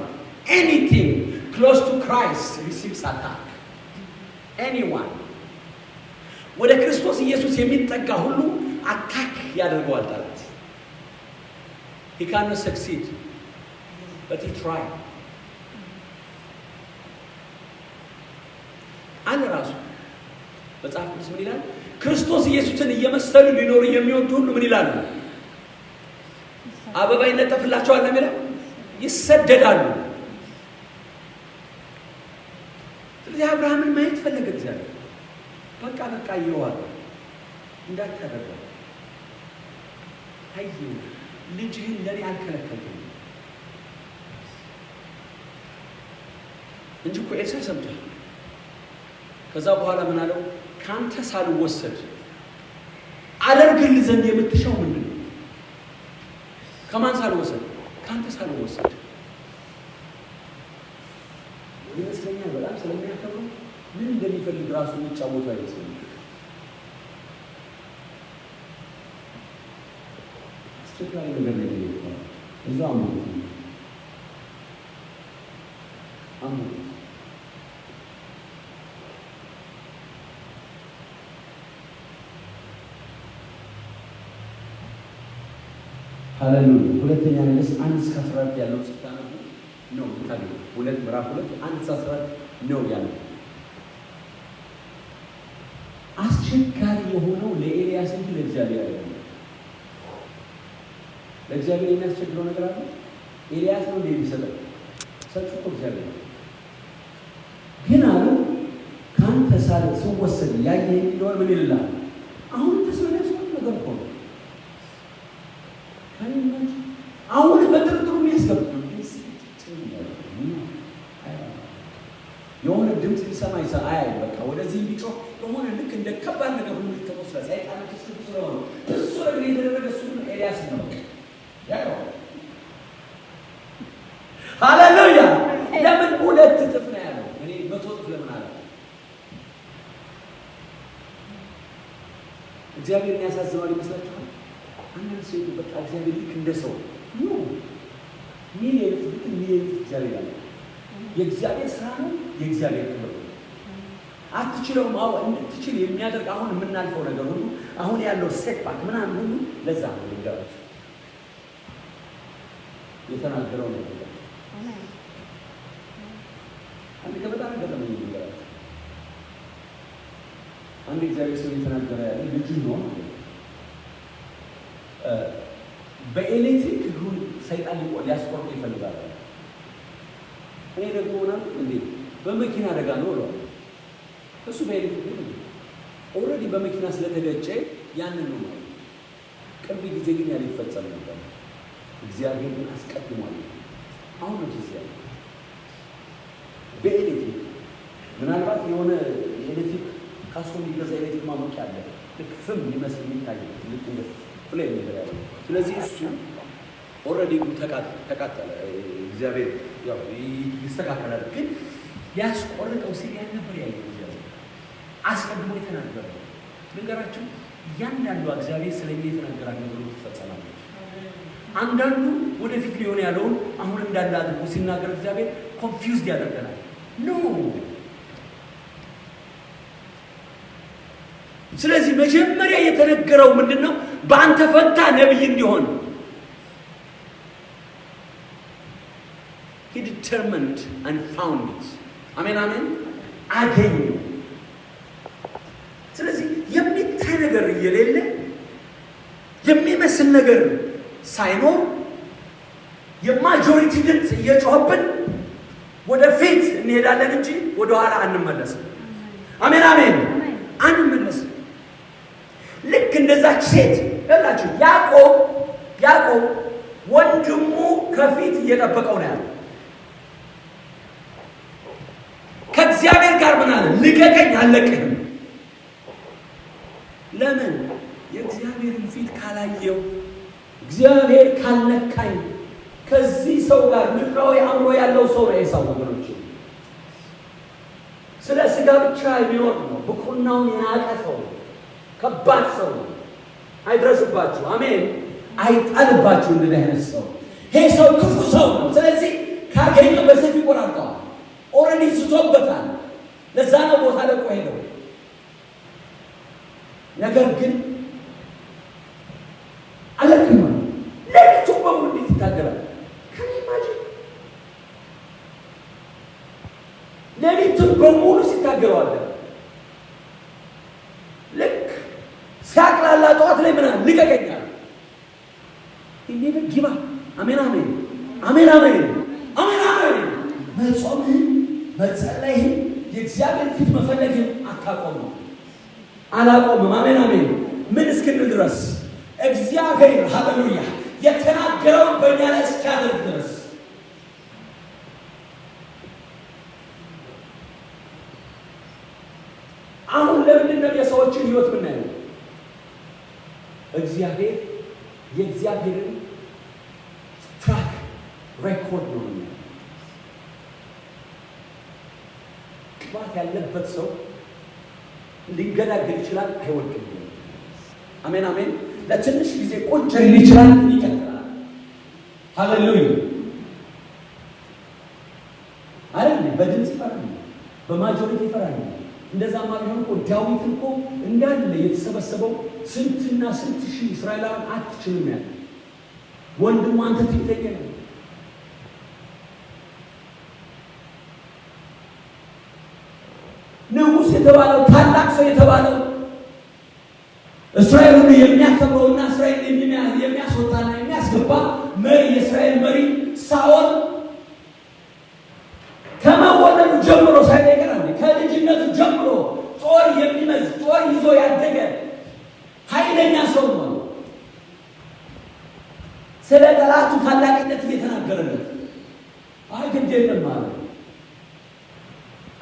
B: anything close to Christ receives attack. anyone ወደ ክርስቶስ ኢየሱስ የሚጠጋ ሁሉ አታክ ያደርገዋል ጠላት። he cannot succeed but he tried. አለ ራሱ መጽሐፍ ቅዱስ ምን ይላል? ክርስቶስ ኢየሱስን እየመሰሉ ሊኖሩ የሚወዱ ሁሉ ምን ይላሉ? አበባ ይነጠፍላቸዋል ነው የሚለው፣ ይሰደዳሉ። ስለዚህ አብርሃምን ማየት ፈለገ እግዚአብሔር። በቃ ይዋል እንዳታደርገው አይ ልጅህን ለኔ አልከለከልኩም እንጂ እኮ ኤልሳ ሰምቷል። ከዛ በኋላ ምን አለው? ካንተ ሳልወሰድ አደርግልህ ዘንድ የምትሻው ምንድን ነው? ከማን ሳልወሰድ? ካንተ ሳልወሰድ። ይመስለኛል በጣም ስለሚያከብረው ምን እንደሚፈልግ ራሱ የሚጫወቱ አይመስለኝም። አስቸጋሪ ነገር ነው የሚለው እዛው አሙ ሃሌሉያ። ሁለተኛ ነገሥት 1:14 ያለው ስታነቡ ነው ታዲያ 2 ምዕራፍ 2 1:14 ነው ያለው። አስቸጋሪ የሆነው ለኤልያስ እንጂ ለእግዚአብሔር አይደለም። ለእግዚአብሔር የሚያስቸግረው ነገር አለ። ኤልያስ ነው የሚሰጠው ሰጥቶ እግዚአብሔር ግን አሉ ካንተ ስወሰድ ያየህ እንደሆነ ምን ይልሃል? አሁን ተሰለሰ ነገር እኮ አሁን በጥርጥሩ የሚያስገባ የሆነ ድምፅ ሊሰማ አያይ በቃ ወደዚህ ቢጮህ የሆነ ልክ እንደ ከባድ ነገር ሁሉ ተቆስለ ሰይጣን ተስክቶ ስለሆነ እሱ ነገር የተደረገ እሱ ኤልያስ ነው ያለው። ሃሌሉያ። ለምን 2 እጥፍ ነው ያለው? እኔ 100 እጥፍ ለምን አለ? እግዚአብሔር ያሳዝነዋል ይመስላችኋል? አንዳንድ ሰው በቃ እግዚአብሔር ልክ እንደ ሰው ነው ሚሊየን እግዚአብሔር አለ። የእግዚአብሔር ስራ ነው፣ የእግዚአብሔር ክብር ነው። አትችለውም። እንድትችል የሚያደርግ አሁን የምናልፈው ነገር ሁሉ አሁን ያለው ሴትባክ ምናምን ሁሉ ለዛ ነው ልንገራችሁ የተናገረው ነው። አንድ ከበጣም ገጠመኝ ልንገራችሁ። አንድ እግዚአብሔር ሰው የተናገረ ያለ ልጁ ነው በኤሌክትሪክ ሁሉ ሰይጣን ሊያስቆርጥ ይፈልጋል። እኔ ደግሞ ምናምን እንዴ በመኪና አደጋ ነው ብሏል። እሱ በኤሌክትሪክ ነው ኦልሬዲ በመኪና ስለተገጨ ያንን ነው ማለት። ቅርብ ጊዜ ግን ያለ ይፈጸም ነበር። እግዚአብሔር ግን አስቀድሟል። አሁን ነው እዚህ በኤሌክትሪክ ምናልባት የሆነ ኤሌክትሪክ ካስቆም ይገዛ ኤሌክትሪክ ማሞቂያ አለ። ልክ ፍም ይመስል የሚታይ ልክ እንደ ፍሌም ነገር ያለው። ስለዚህ እሱ ኦልሬዲ ተቃጠለ። እግዚአብሔር ያው ይስተካከላል። ግን ያስቆርጠው ሲል ያን ነበር ያለው። እግዚአብሔር አስቀድሞ የተናገረው ነገራችሁ እያንዳንዱ እግዚአብሔር ስለኛ የተናገራቸው ነገሮች ይፈጸማሉ። አንዳንዱ ወደፊት ሊሆን ያለውን አሁን እንዳለ አድርጎ ሲናገር እግዚአብሔር ኮንፊውዝድ ያደርገናል። ኖ ስለዚህ መጀመሪያ የተነገረው ምንድነው? በአንተ ፈንታ ነብይ እንዲሆን he determined and found it. አሜን አሜን። አገኘ። ስለዚህ የሚታይ ነገር እየሌለ የሚመስል ነገር ሳይኖር የማጆሪቲ ድምፅ እየጮህብን ወደፊት እንሄዳለን እንጂ ወደኋላ አንመለስም። አሜን አሜን። አንመለስም። ልክ እንደዛች ሴት ያላችሁ ያዕቆብ ወንድሙ ከፊት እየጠበቀው ነው ያለው። ከእግዚአብሔር ጋር ምን አለ? ልቀቀኝ አልለቅህም። ለምን? የእግዚአብሔርን ፊት ካላየው እግዚአብሔር ካልነካኝ ከዚህ ሰው ጋር ምድራዊ አእምሮ ያለው ሰው ነው የሳው ወገኖች። ስለ ስጋ ብቻ የሚኖር ነው። ብኩርናውን የናቀ ሰው ነው። ከባድ ሰው ነው። አይድረስባችሁ። አሜን። አይጣልባችሁ። እንደዚህ አይነት ሰው ይሄ ሰው ክፉ ሰው ነው። ስለዚህ ካገኘ በሰፊ ቆራርጠዋል። ኦልሬዲ ዝቶበታል። ለዛ ነው ቦታ ለቆ ሄደው። ነገር ግን አለክም ለሊቱ በሙሉ እንዴት ይታገላል? ከማጅን ለሊቱ በሙሉ ሲታገላል። ልክ ሲያቅላላ ጠዋት ላይ ምናምን ልቀቀኛል እንዴት ጊባ። አሜን አሜን አሜን አሜን አሜን አሜን። መጾምህን መጸለይህን የእግዚአብሔር ፊት መፈለግህን አታቆምም። አላቆምም። አሜን አሜን። ምን እስክንል ድረስ እግዚአብሔር ሃሌሉያ የተናገረው በእኛ ላይ እስኪያደርግ ድረስ አሁን ለምንድን ነው የሰዎችን ህይወት ብናየው እግዚአብሔር የእግዚአብሔርን ትራክ ሬኮርድ ነው ቅባት ያለበት ሰው ሊገዳገል ይችላል አይወድቅም አሜን አሜን ለትንሽ ጊዜ ቁጭ ሊል ይችላል ይቀጥላል ሃሌሉያ አይደል በድምጽ ይፈራል በማጆሪቲ ይፈራል እንደዛማ ቢሆን እኮ ዳዊት እኮ እንዳለ የተሰበሰበው ስንትና ስንት ሺህ እስራኤላውያን አትችልም ያለ ወንድሙ አንተ ትይተኛ ንጉሥ የተባለው ታላቅ ሰው የተባለው እስራኤልን የሚያከብረውና እስራኤልን የሚያስወጣና የሚያስገባ መሪ የእስራኤል መሪ ሳኦል ከመወለዱ ጀምሮ ሳይቀር ከልጅነቱ ጀምሮ ጦር የሚመዝ ጦር ይዞ ያደገ ኃይለኛ ሰው ነው ስለ ጠላቱ ታላቅነት እየተናገረለት አይገደልም ማለት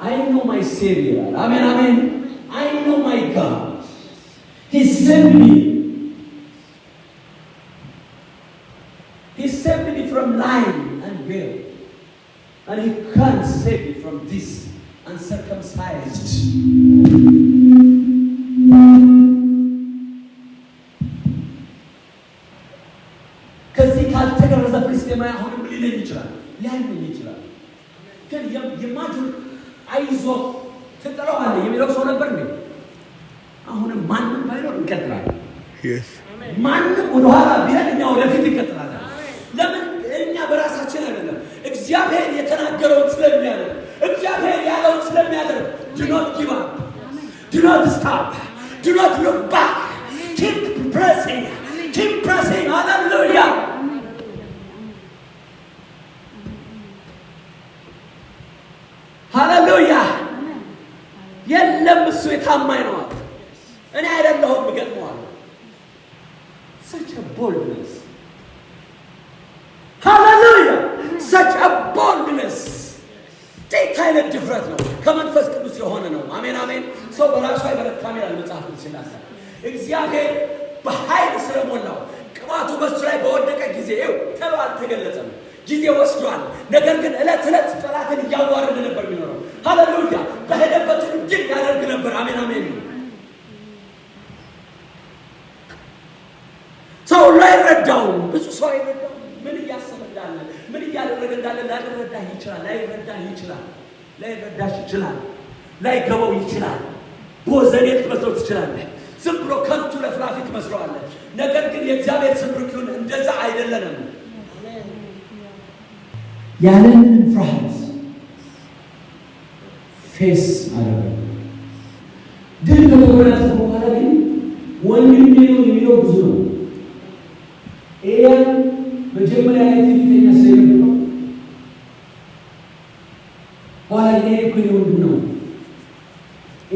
B: I know my Savior. Amen, amen. I know my God. He saved me. He saved me from lying and guilt. And He can't save me from this uncircumcised. ከዚህ ካልተገረዘ ፍልስጤማዊ አሁንም ሊለኝ ይችላል ሊያምን ይችላል ግን የማጁር አይዞ ተጠራዋለ የሚለው ሰው ነበር እንዴ አሁንም ማንንም ባይኖር እንቀጥላለን ማንንም ወደ ኋላ ቢያኛው ወደፊት እንቀጥላለን ለምን እኛ በራሳችን አይደለም እግዚአብሔር የተናገረውን ስለሚያደርግ እግዚአብሔር ያለውን ስለሚያደርግ do not give up do not stop do not look back keep pressing hallelujah ሃሌሉያ የለም እሱ የታማኝ ነው እኔ አይደለሁም ገጥሟል such a boldness hallelujah such a boldness ጤታይለ ድፍረት ነው ከመንፈስ ቅዱስ የሆነ ነው አሜን አሜን ሰው በራሱ አይበረታም ይላል መጽሐፍ ቅዱስ እግዚአብሔር በኃይል ስለሞላው ቅባቱ በሱ ላይ በወደቀ ጊዜ ይው ተባል አልተገለጸም ጊዜ ወስዷል ነገር ግን እለት ጠላትን ያዋረደ ነበር የሚኖረው ሃሌሉያ በሄደበት ድል ያደርግ ነበር አሜን አሜን ሰው ላይ ረዳው ብዙ ሰው አይረዳው ምን እያሰበ እንዳለ ምን እያደረገ እንዳለ ላይረዳህ ይችላል ላይረዳሽ ይችላል ላይገባው ይችላል ቦዘኔት መስሎት ይችላል ዝም ብሎ ከንቱ ለፍላፊት መስሏል ነገር ግን የእግዚአብሔር ስብርኩን እንደዛ አይደለም ያለንን ፍርሃት ፌስ አደረገ ድል ከተጎናጸፈ በኋላ ግን ወንድሜ ነው የሚለው ብዙ ነው ኤልያስ መጀመሪያ ላይ ትንቢተኛ ስለነበረ በኋላ እኮ ወንድም ነው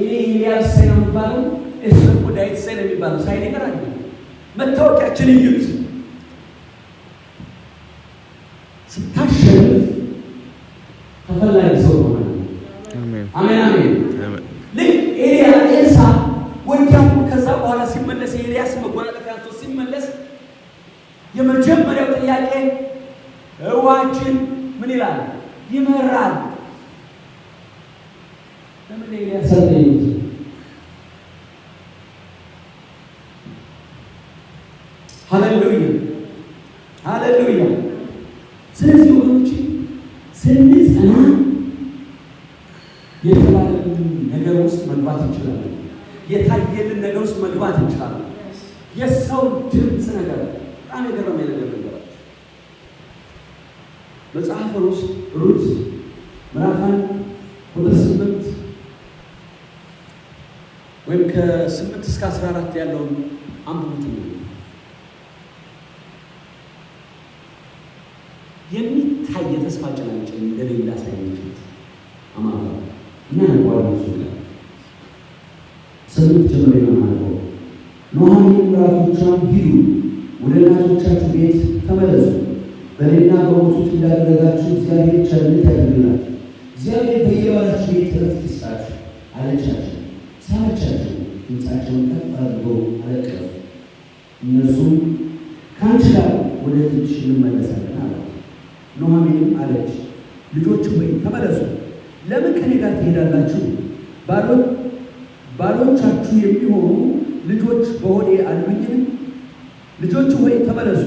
B: ኤልያስ ነው የሚባለው እሱ ዳዊት ነው የሚባለው ሳይነገር አይደለም መታወቂያችን ይዩት ስታሸንፍ ተፈላጊ ሰው ሆነ አሜን አሜን ልክ ኤልሳ ወንጃው ከዛ በኋላ ሲመለስ ኤልያስ መጎናጸፊያ አንስቶ ሲመለስ የመጀመሪያው ጥያቄ እዋችን ምን ይላል ይመራል ለምን ኤልያስ ሰለይት ሃሌሉያ ስለዚህ ወገኖች ስንጸና የተባለን ነገር ውስጥ መግባት እንችላለን የታየልን ነገር ውስጥ መግባት እንችላለን የሰው ድምጽ ነገር በጣም የገረመኝ ነገር መጽሐፈ ሩት ምዕራፍ 8 ወይም ከ8 እስከ 14 ያለውን አንብቡት የሚታይ የተስፋ ጭላንጭል እንደሌላ ሳይሆን አማራ እና ነው ሰው ስምንት ጀምሮ ነው ኖህ አባቶቿም ሂዱ፣ ወደ እናቶቻችሁ ቤት ተመለሱ፣ በእኔና በሞቱት እንዳደረጋችሁ እግዚአብሔር ቸርነት ያደርግላችሁ፣ እግዚአብሔር በየባላችሁ ቤት ዕረፍት ይስጣችሁ አለቻቸው። ሳመቻቸው፣ ድምፃቸውን ከፍ አድርገው አለቀሱ። እነርሱም ከአንቺ ጋር ወደ ልጅሽ እንመለሳለን አሏት። ኑኃሚንም አለች፣ ልጆች ሆይ ተመለሱ፣ ለምን ከኔ ጋር ትሄዳላችሁ? ባሎቻችሁ የሚሆኑ ልጆች በሆዴ አሉኝን? ልጆች ሆይ ተመለሱ፣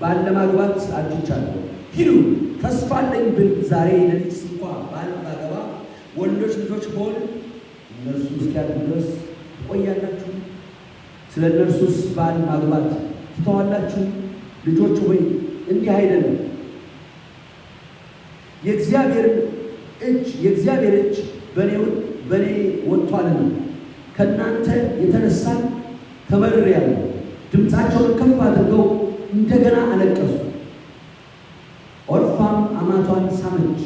B: ባል ለማግባት አጭቻለሁ። ሂዱ፣ ተስፋ አለኝ ብል ዛሬ ሌሊት እንኳ ባል ባገባ ወንዶች ልጆች በሆን እነርሱ እስኪያድጉ ድረስ ትቆያላችሁ? ስለ እነርሱስ ባል ማግባት ትተዋላችሁ? ልጆች ሆይ እንዲህ አይደለም፣ የእግዚአብሔር እጅ በእኔ ወጥቷልና ከእናንተ የተነሳ ተመርሬአለሁ። ድምፃቸውን ከፍ አድርገው እንደገና አለቀሱ። ኦርፋም አማቷን ሳመች፣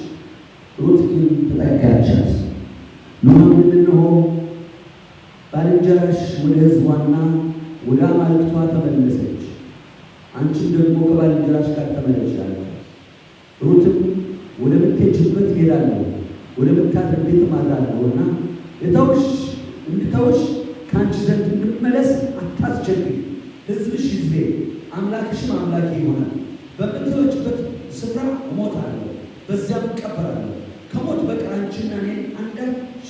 B: ሩት ግን ተጠጋቻት። ኑኃሚንም እነሆ ባልንጀራሽ ወደ ሕዝቧና ወደ አማልክቷ ተመለሰች፣ አንቺም ደግሞ ከባልንጀራሽ ጋር ተመለሽ አለቻት። ሩትም ወደ ምትሄጂበት እሄዳለሁ፣ ወደ ምታድር ቤትም አድራለሁና እንድተውሽ ከአንቺ ዘንድ እንድመለስ አታስቸግሪ። ሕዝብሽ ሕዝቤ አምላክሽም አምላኬ ይሆናል። በምትሄጂበት ስፍራ እሞታለሁ፣ በዚያም እቀበራለሁ። ከሞት በቀር አንቺና እኔን አንዳች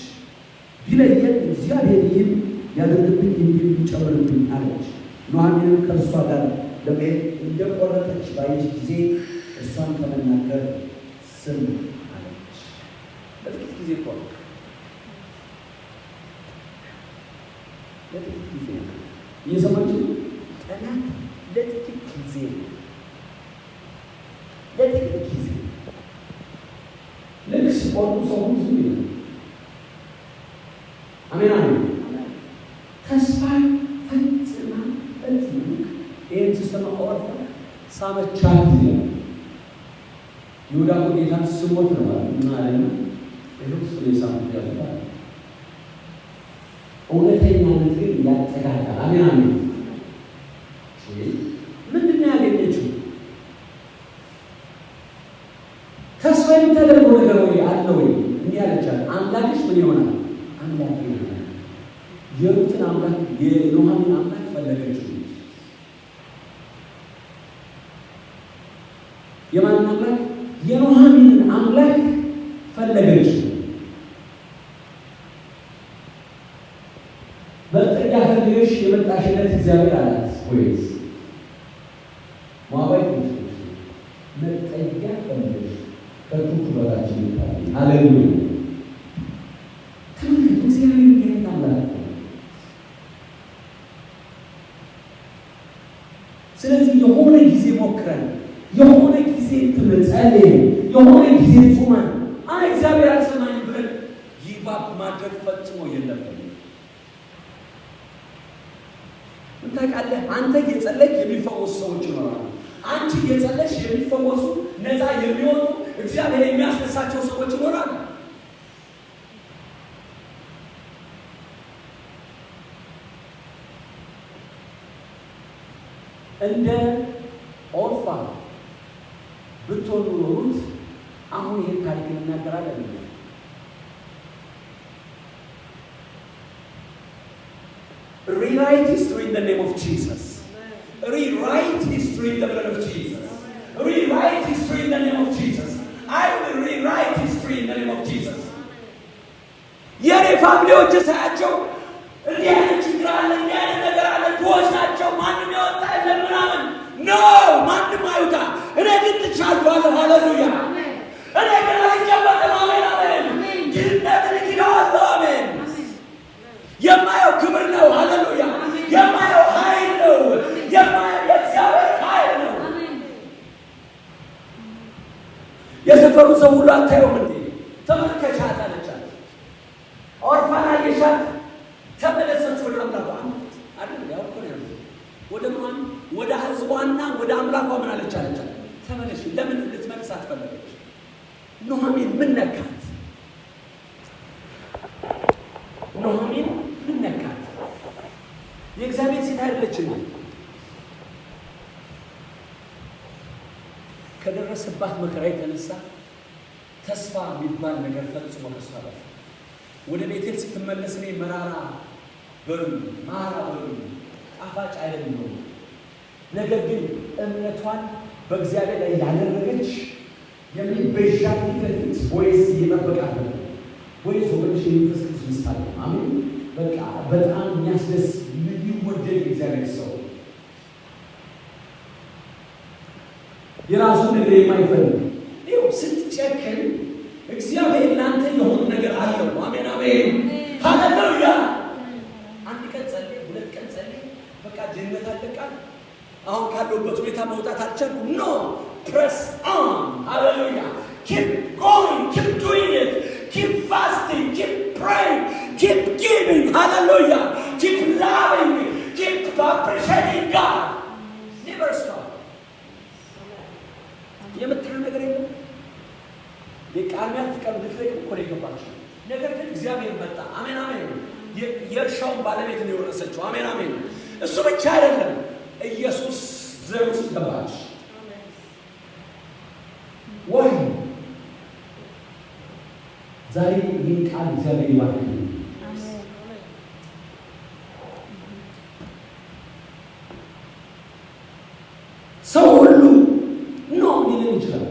B: ቢለየን እግዚአብሔር ይህን ያደርግብኝ እንዲህ ይጨምርብኝ አለች። ኑኃሚንም ከእርሷ ጋር ለመሄድ እንደቆረጠች ባየች ጊዜ እርሷን ከመናገር ዝም አለች። ለጥቂት ጊዜ ቆረጠ። ለጥቂት ጊዜ እየሰማችሁ ጠላት ለጥቂት ጊዜ ልክ ሲቆርጡ ሰው ዝም ይላል። አሜን አሜን። ተስፋ ፈጽማ ይህን ሲሰማ ኦርፋ ሳመቻት ይላል። ይሁዳ እኮ ጌታን ስሞት ነው እና አለና እሱ የሳሙት ያልፋል። እውነተኛነት ግን ያጠቃቃል። አሜን አሜን። ምንድን ነው ያገኘችው? ተስፋ የምታደርገው ነገር ወይ አለ ወይ? እንዲህ አለቻት፣ አምላክሽ ምን ይሆናል? አምላክ ይሆናል። የሩትን አምላክ የኑኃሚን አምላክ ፈለገችው። የማንን አምላክ? የኑኃሚንን አምላክ ፈለገችው። መጠጊያ ፈልገሽ የመጣሽለት እግዚአብሔር አላት ወይስ ሞዓባዊት ነሽ? መጠጊያ ፈልገሽ ከጡቱ በታች ይታል። ሃሌሉያ። ተመልከቱ፣ እግዚአብሔር ይሄን አምላክ። ስለዚህ የሆነ ጊዜ ሞክረን፣ የሆነ ጊዜ ጸልየን፣ የሆነ ጊዜ ጾመን እግዚአብሔር አልሰማኝም ብለን ጊባብ ማድረግ ፈጽሞ የለብንም። ታውቃለህ፣ አንተ እየጸለይክ የሚፈወሱ ሰዎች ይኖራሉ። አንቺ እየጸለይሽ የሚፈወሱ ነፃ የሚወጡ እግዚአብሔር የሚያስነሳቸው ሰዎች ይኖራሉ። እንደ ኦርፋ ብትሆኑ ኖሩት አሁን ይህን ታሪክ እናገራለን። Rewrite history in the name of Jesus. Rewrite history in the blood of Jesus. Rewrite history in the name of Jesus. I will rewrite history in the name of Jesus. የኔ ፋሚሊዎች ሳያቸው እንዲህ አይነት ችግር አለ፣ እንዲህ አይነት ነገር አለ፣ ድሆች ናቸው፣ ማንም ያወጣ የለም ምናምን። ኖ ማንም አይውጣ፣ እኔ ግን ትቻልፋለሁ። ሃሌሉያ። እኔ ግን አልጨበጥም። አሜን አሜን። ድህነትን ክደዋለሁ። አሜን። የማየው ክብር ነው። ሃሌሉያ። የማየው ኃይል ነው። የማየው የእግዚአብሔር ኃይል ነው። የሰፈሩ ሰው ሁሉ አታየውም እንዴ? ተመልከቻት አለቻት። ኦርፋን አየሻት? ተመለሰች ወደ አምላኳ አይደል? ያው እኮ ነው ወደ ማን? ወደ ሕዝቧና ወደ አምላኳ ምን አለች? አለቻት ተመለሽ። ለምን ልትመልስ አትፈለገች? ኑኃሚን ምን ነካት? ኑኃሚን ምን ነካት? የእግዚአብሔር ሴት አይደለች እንዴ? ከደረሰባት መከራ የተነሳ ተስፋ የሚባል ነገር ፈጽሞ ከሷ ጋር ወደ ቤቴል ስትመለስ እኔ መራራ ጣፋጭ አይደለም። ነገር ግን እምነቷን በእግዚአብሔር ላይ ያደረገች የሚበዣት ፊት ወይስ ይጠብቃል ወይስ ወንሽ የሚፈስክስ ምሳሌ አሜን። በቃ በጣም የሚያስደስ የሚወደድ እግዚአብሔር ሰው የራሱን ነገር የማይፈልግ ይኸው ስትጨክን እግዚአብሔር ለአንተ የሆነ ነገር አለው። አሜን አሜን ሃሌሉያ። አንድ ቀን ጸልይ፣ ሁለት ቀን ጸልይ፣ በቃ ድህነት አለቃል አሁን ካለሁበት ሁኔታ መውጣት አልቻልኩም። ኖ press on. Hallelujah. Keep going, keep doing it, keep fasting, keep praying, keep giving. Hallelujah. Keep loving, keep appreciating God. Never stop. የምትለው ነገር የለም። የቃልያት ቀን ልትለቅ እኮ ነው የገባችው። ነገር ግን እግዚአብሔር መጣ። አሜን አሜን። የእርሻውን ባለቤት ነው የወረሰችው። አሜን አሜን። እሱ ብቻ አይደለም፣ ኢየሱስ ዘር ውስጥ ገባች። ወይ ዛሬ ይህ ቃል እግዚአብሔር ይባርክ። ሰው ሁሉ ነው ሊልን ይችላል።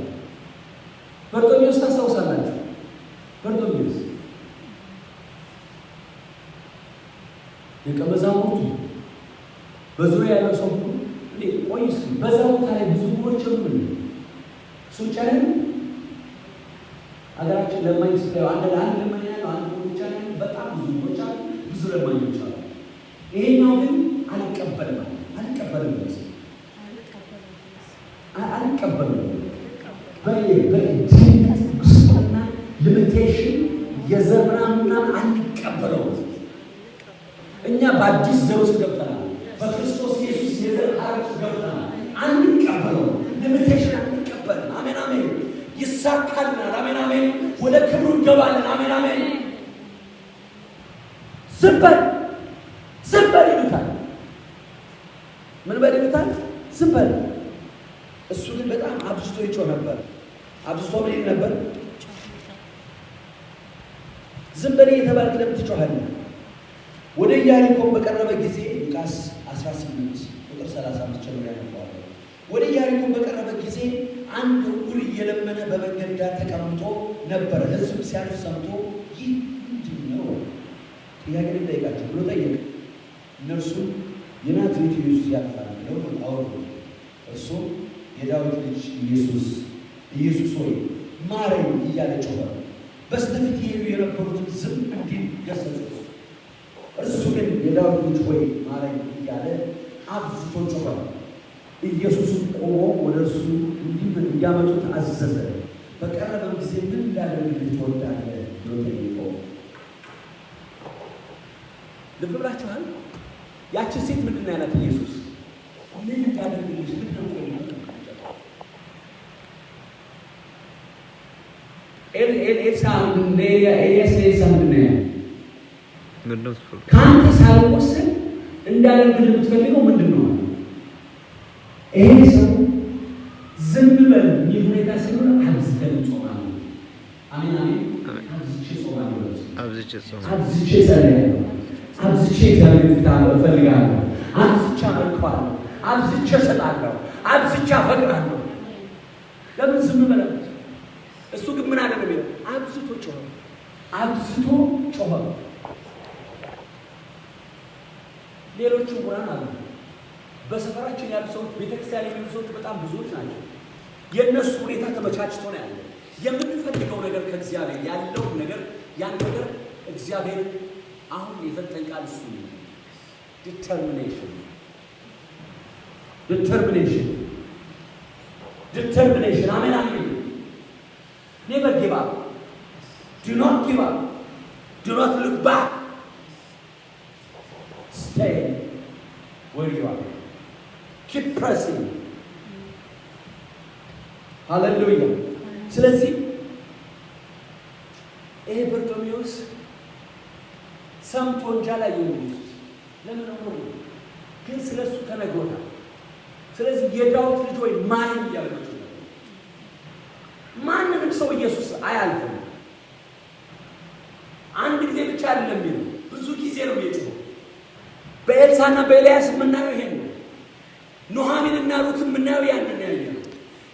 B: በርቶሜዎስ ታስታውሳላችሁ? በርቶሜዎስ ደቀ መዛሙርቱ በዙሪያ ያለው ሰው ሁሉ ቆይስ በዛ ቦታ ላይ ብዙ ሰዎች አሉ። ሱጫን አገራችን ለማኝ ስለው አንድ ለማኝ ያለው አንድ ብቻ ነው። በጣም ብዙ ሰዎች አሉ፣ ብዙ ለማኞች አሉ። ይሄኛው ግን አልቀበልም በድህነት ጉስቁልና ሊሚቴሽን የዘመናና አንቀበለው። እኛ በአዲስ ዘር ውስጥ ገብተናል። በክርስቶስ ኢየሱስ የዘር ሐረግ ውስጥ ገብተናል። አንቀበለው። ሊሚቴሽን አንቀበልም። አሜን አሜን። ይሳካልናል። አሜን አሜን። ወደ ክብሩ እንገባለን። አሜን አሜን። ዝም በል ይሉታል። ምን በል ይሉታል? ዝም በል። እሱ ግን በጣም አብዝቶ ይጮህ ነበር። አብዝቶ ምን ይል ነበር? ዝም በል እየተባልክ ለምን ትጮኻለህ? ወደ ኢያሪኮም በቀረበ ጊዜ ሉቃስ 18 ቁጥር 35 ጀምሮ ያነበዋል። ወደ ኢያሪኮም በቀረበ ጊዜ አንድ ዕውር እየለመነ በመንገድ ዳር ተቀምጦ ነበር። ሕዝብ ሲያልፍ ሰምቶ ይህ ምንድን ነው ጥያቄ ጠይቃቸው ብሎ ጠየቀ። እነርሱ የናዝሬቱ ኢየሱስ ያልፋል ብለው አወሩ። እርሱ የዳዊት ልጅ ኢየሱስ ሆይ ማረኝ እያለ ጮኸ። በስተፊት ይሄዱ የነበሩትን ዝም እንዲል ገሰጹት። እርሱ ግን የዳዊት ልጅ ሆይ ማረኝ እያለ አብዝቶ ጮኸ። ኢየሱስም ቆሞ ወደ እርሱ እንዲያመጡት አዘዘ። በቀረበም ጊዜ ምን ላደርግልህ ትወዳለህ ብሎ ጠየቀው። ልብ ብላችኋል? ያቺ ሴት ምንድን ነው ያላት? ኢየሱስ ምን ላደርግልሽ ምንድነው? ኤልሳ ከአንተ ሳልወስን እንዳደርግልህ የምትፈልገው ምንድን ነው? ይሄ ሰው ዝም በል የሚል ሁኔታ ሲሆን አብዝተን ጾማለሁ። አሜን አሜን። አብዝቼ ጾማለሁ፣ አብዝቼ ጸልያለሁ፣ አብዝቼ እግዚአብሔር ፊት እፈልጋለሁ፣ አብዝቼ አመልከዋለሁ፣ አብዝቼ እሰጣለሁ፣ አብዝቼ አፈቅራለሁ። ለምን ዝም በል? እሱ ግን ምን አለ ነው የሚለው? አብዝቶ ጮኸ። ሌሎቹ ቁራን አሉ። በሰፈራችን ያሉ ሰዎች ቤተክርስቲያን የሚሉ ሰዎች በጣም ብዙዎች ናቸው። የእነሱ ሁኔታ ተመቻችቶ ነው ያለው። የምንፈልገው ነገር ከእግዚአብሔር ያለው ነገር ያን ነገር እግዚአብሔር አሁን የፈጠን ቃል እሱ ነው። ዲተርሚኔሽን አሜን አሜን። Never give up. Do not give up. Do not look back. Stay where you are. Keep pressing. Hallelujah. ስለዚህ ይሄ በርቶሜዎስ ሰምቶ እንጃ ላይ ኢየሱስ ለምን ነው ግን ስለሱ ተነግሮታል። ስለዚህ የዳዊት ልጅ ሆይ ማረኝ እያለ ነው። ማንንም ሰው ኢየሱስ አያልፍም። አንድ ጊዜ ብቻ አይደለም የሚለው ብዙ ጊዜ ነው የሚለው። በኤልሳዕና በኤልያስ የምናየው ይሄን ነው። ኑኃሚንና ሩትን የምናየው ያንን ያየነው።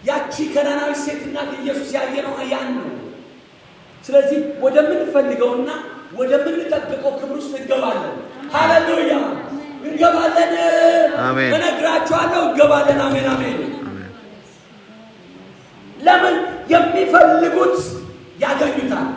B: ያቺ ከነዓናዊት ሴት እናት ኢየሱስ ያየነው ያን ነው። ስለዚህ ወደምንፈልገውና ወደምንጠብቀው ክብር ውስጥ እንገባለን። ሃሌሉያ እንገባለን። አሜን። እነግራችኋለሁ እንገባለን። አሜን አሜን። ለምን የሚፈልጉት ያገኙታል።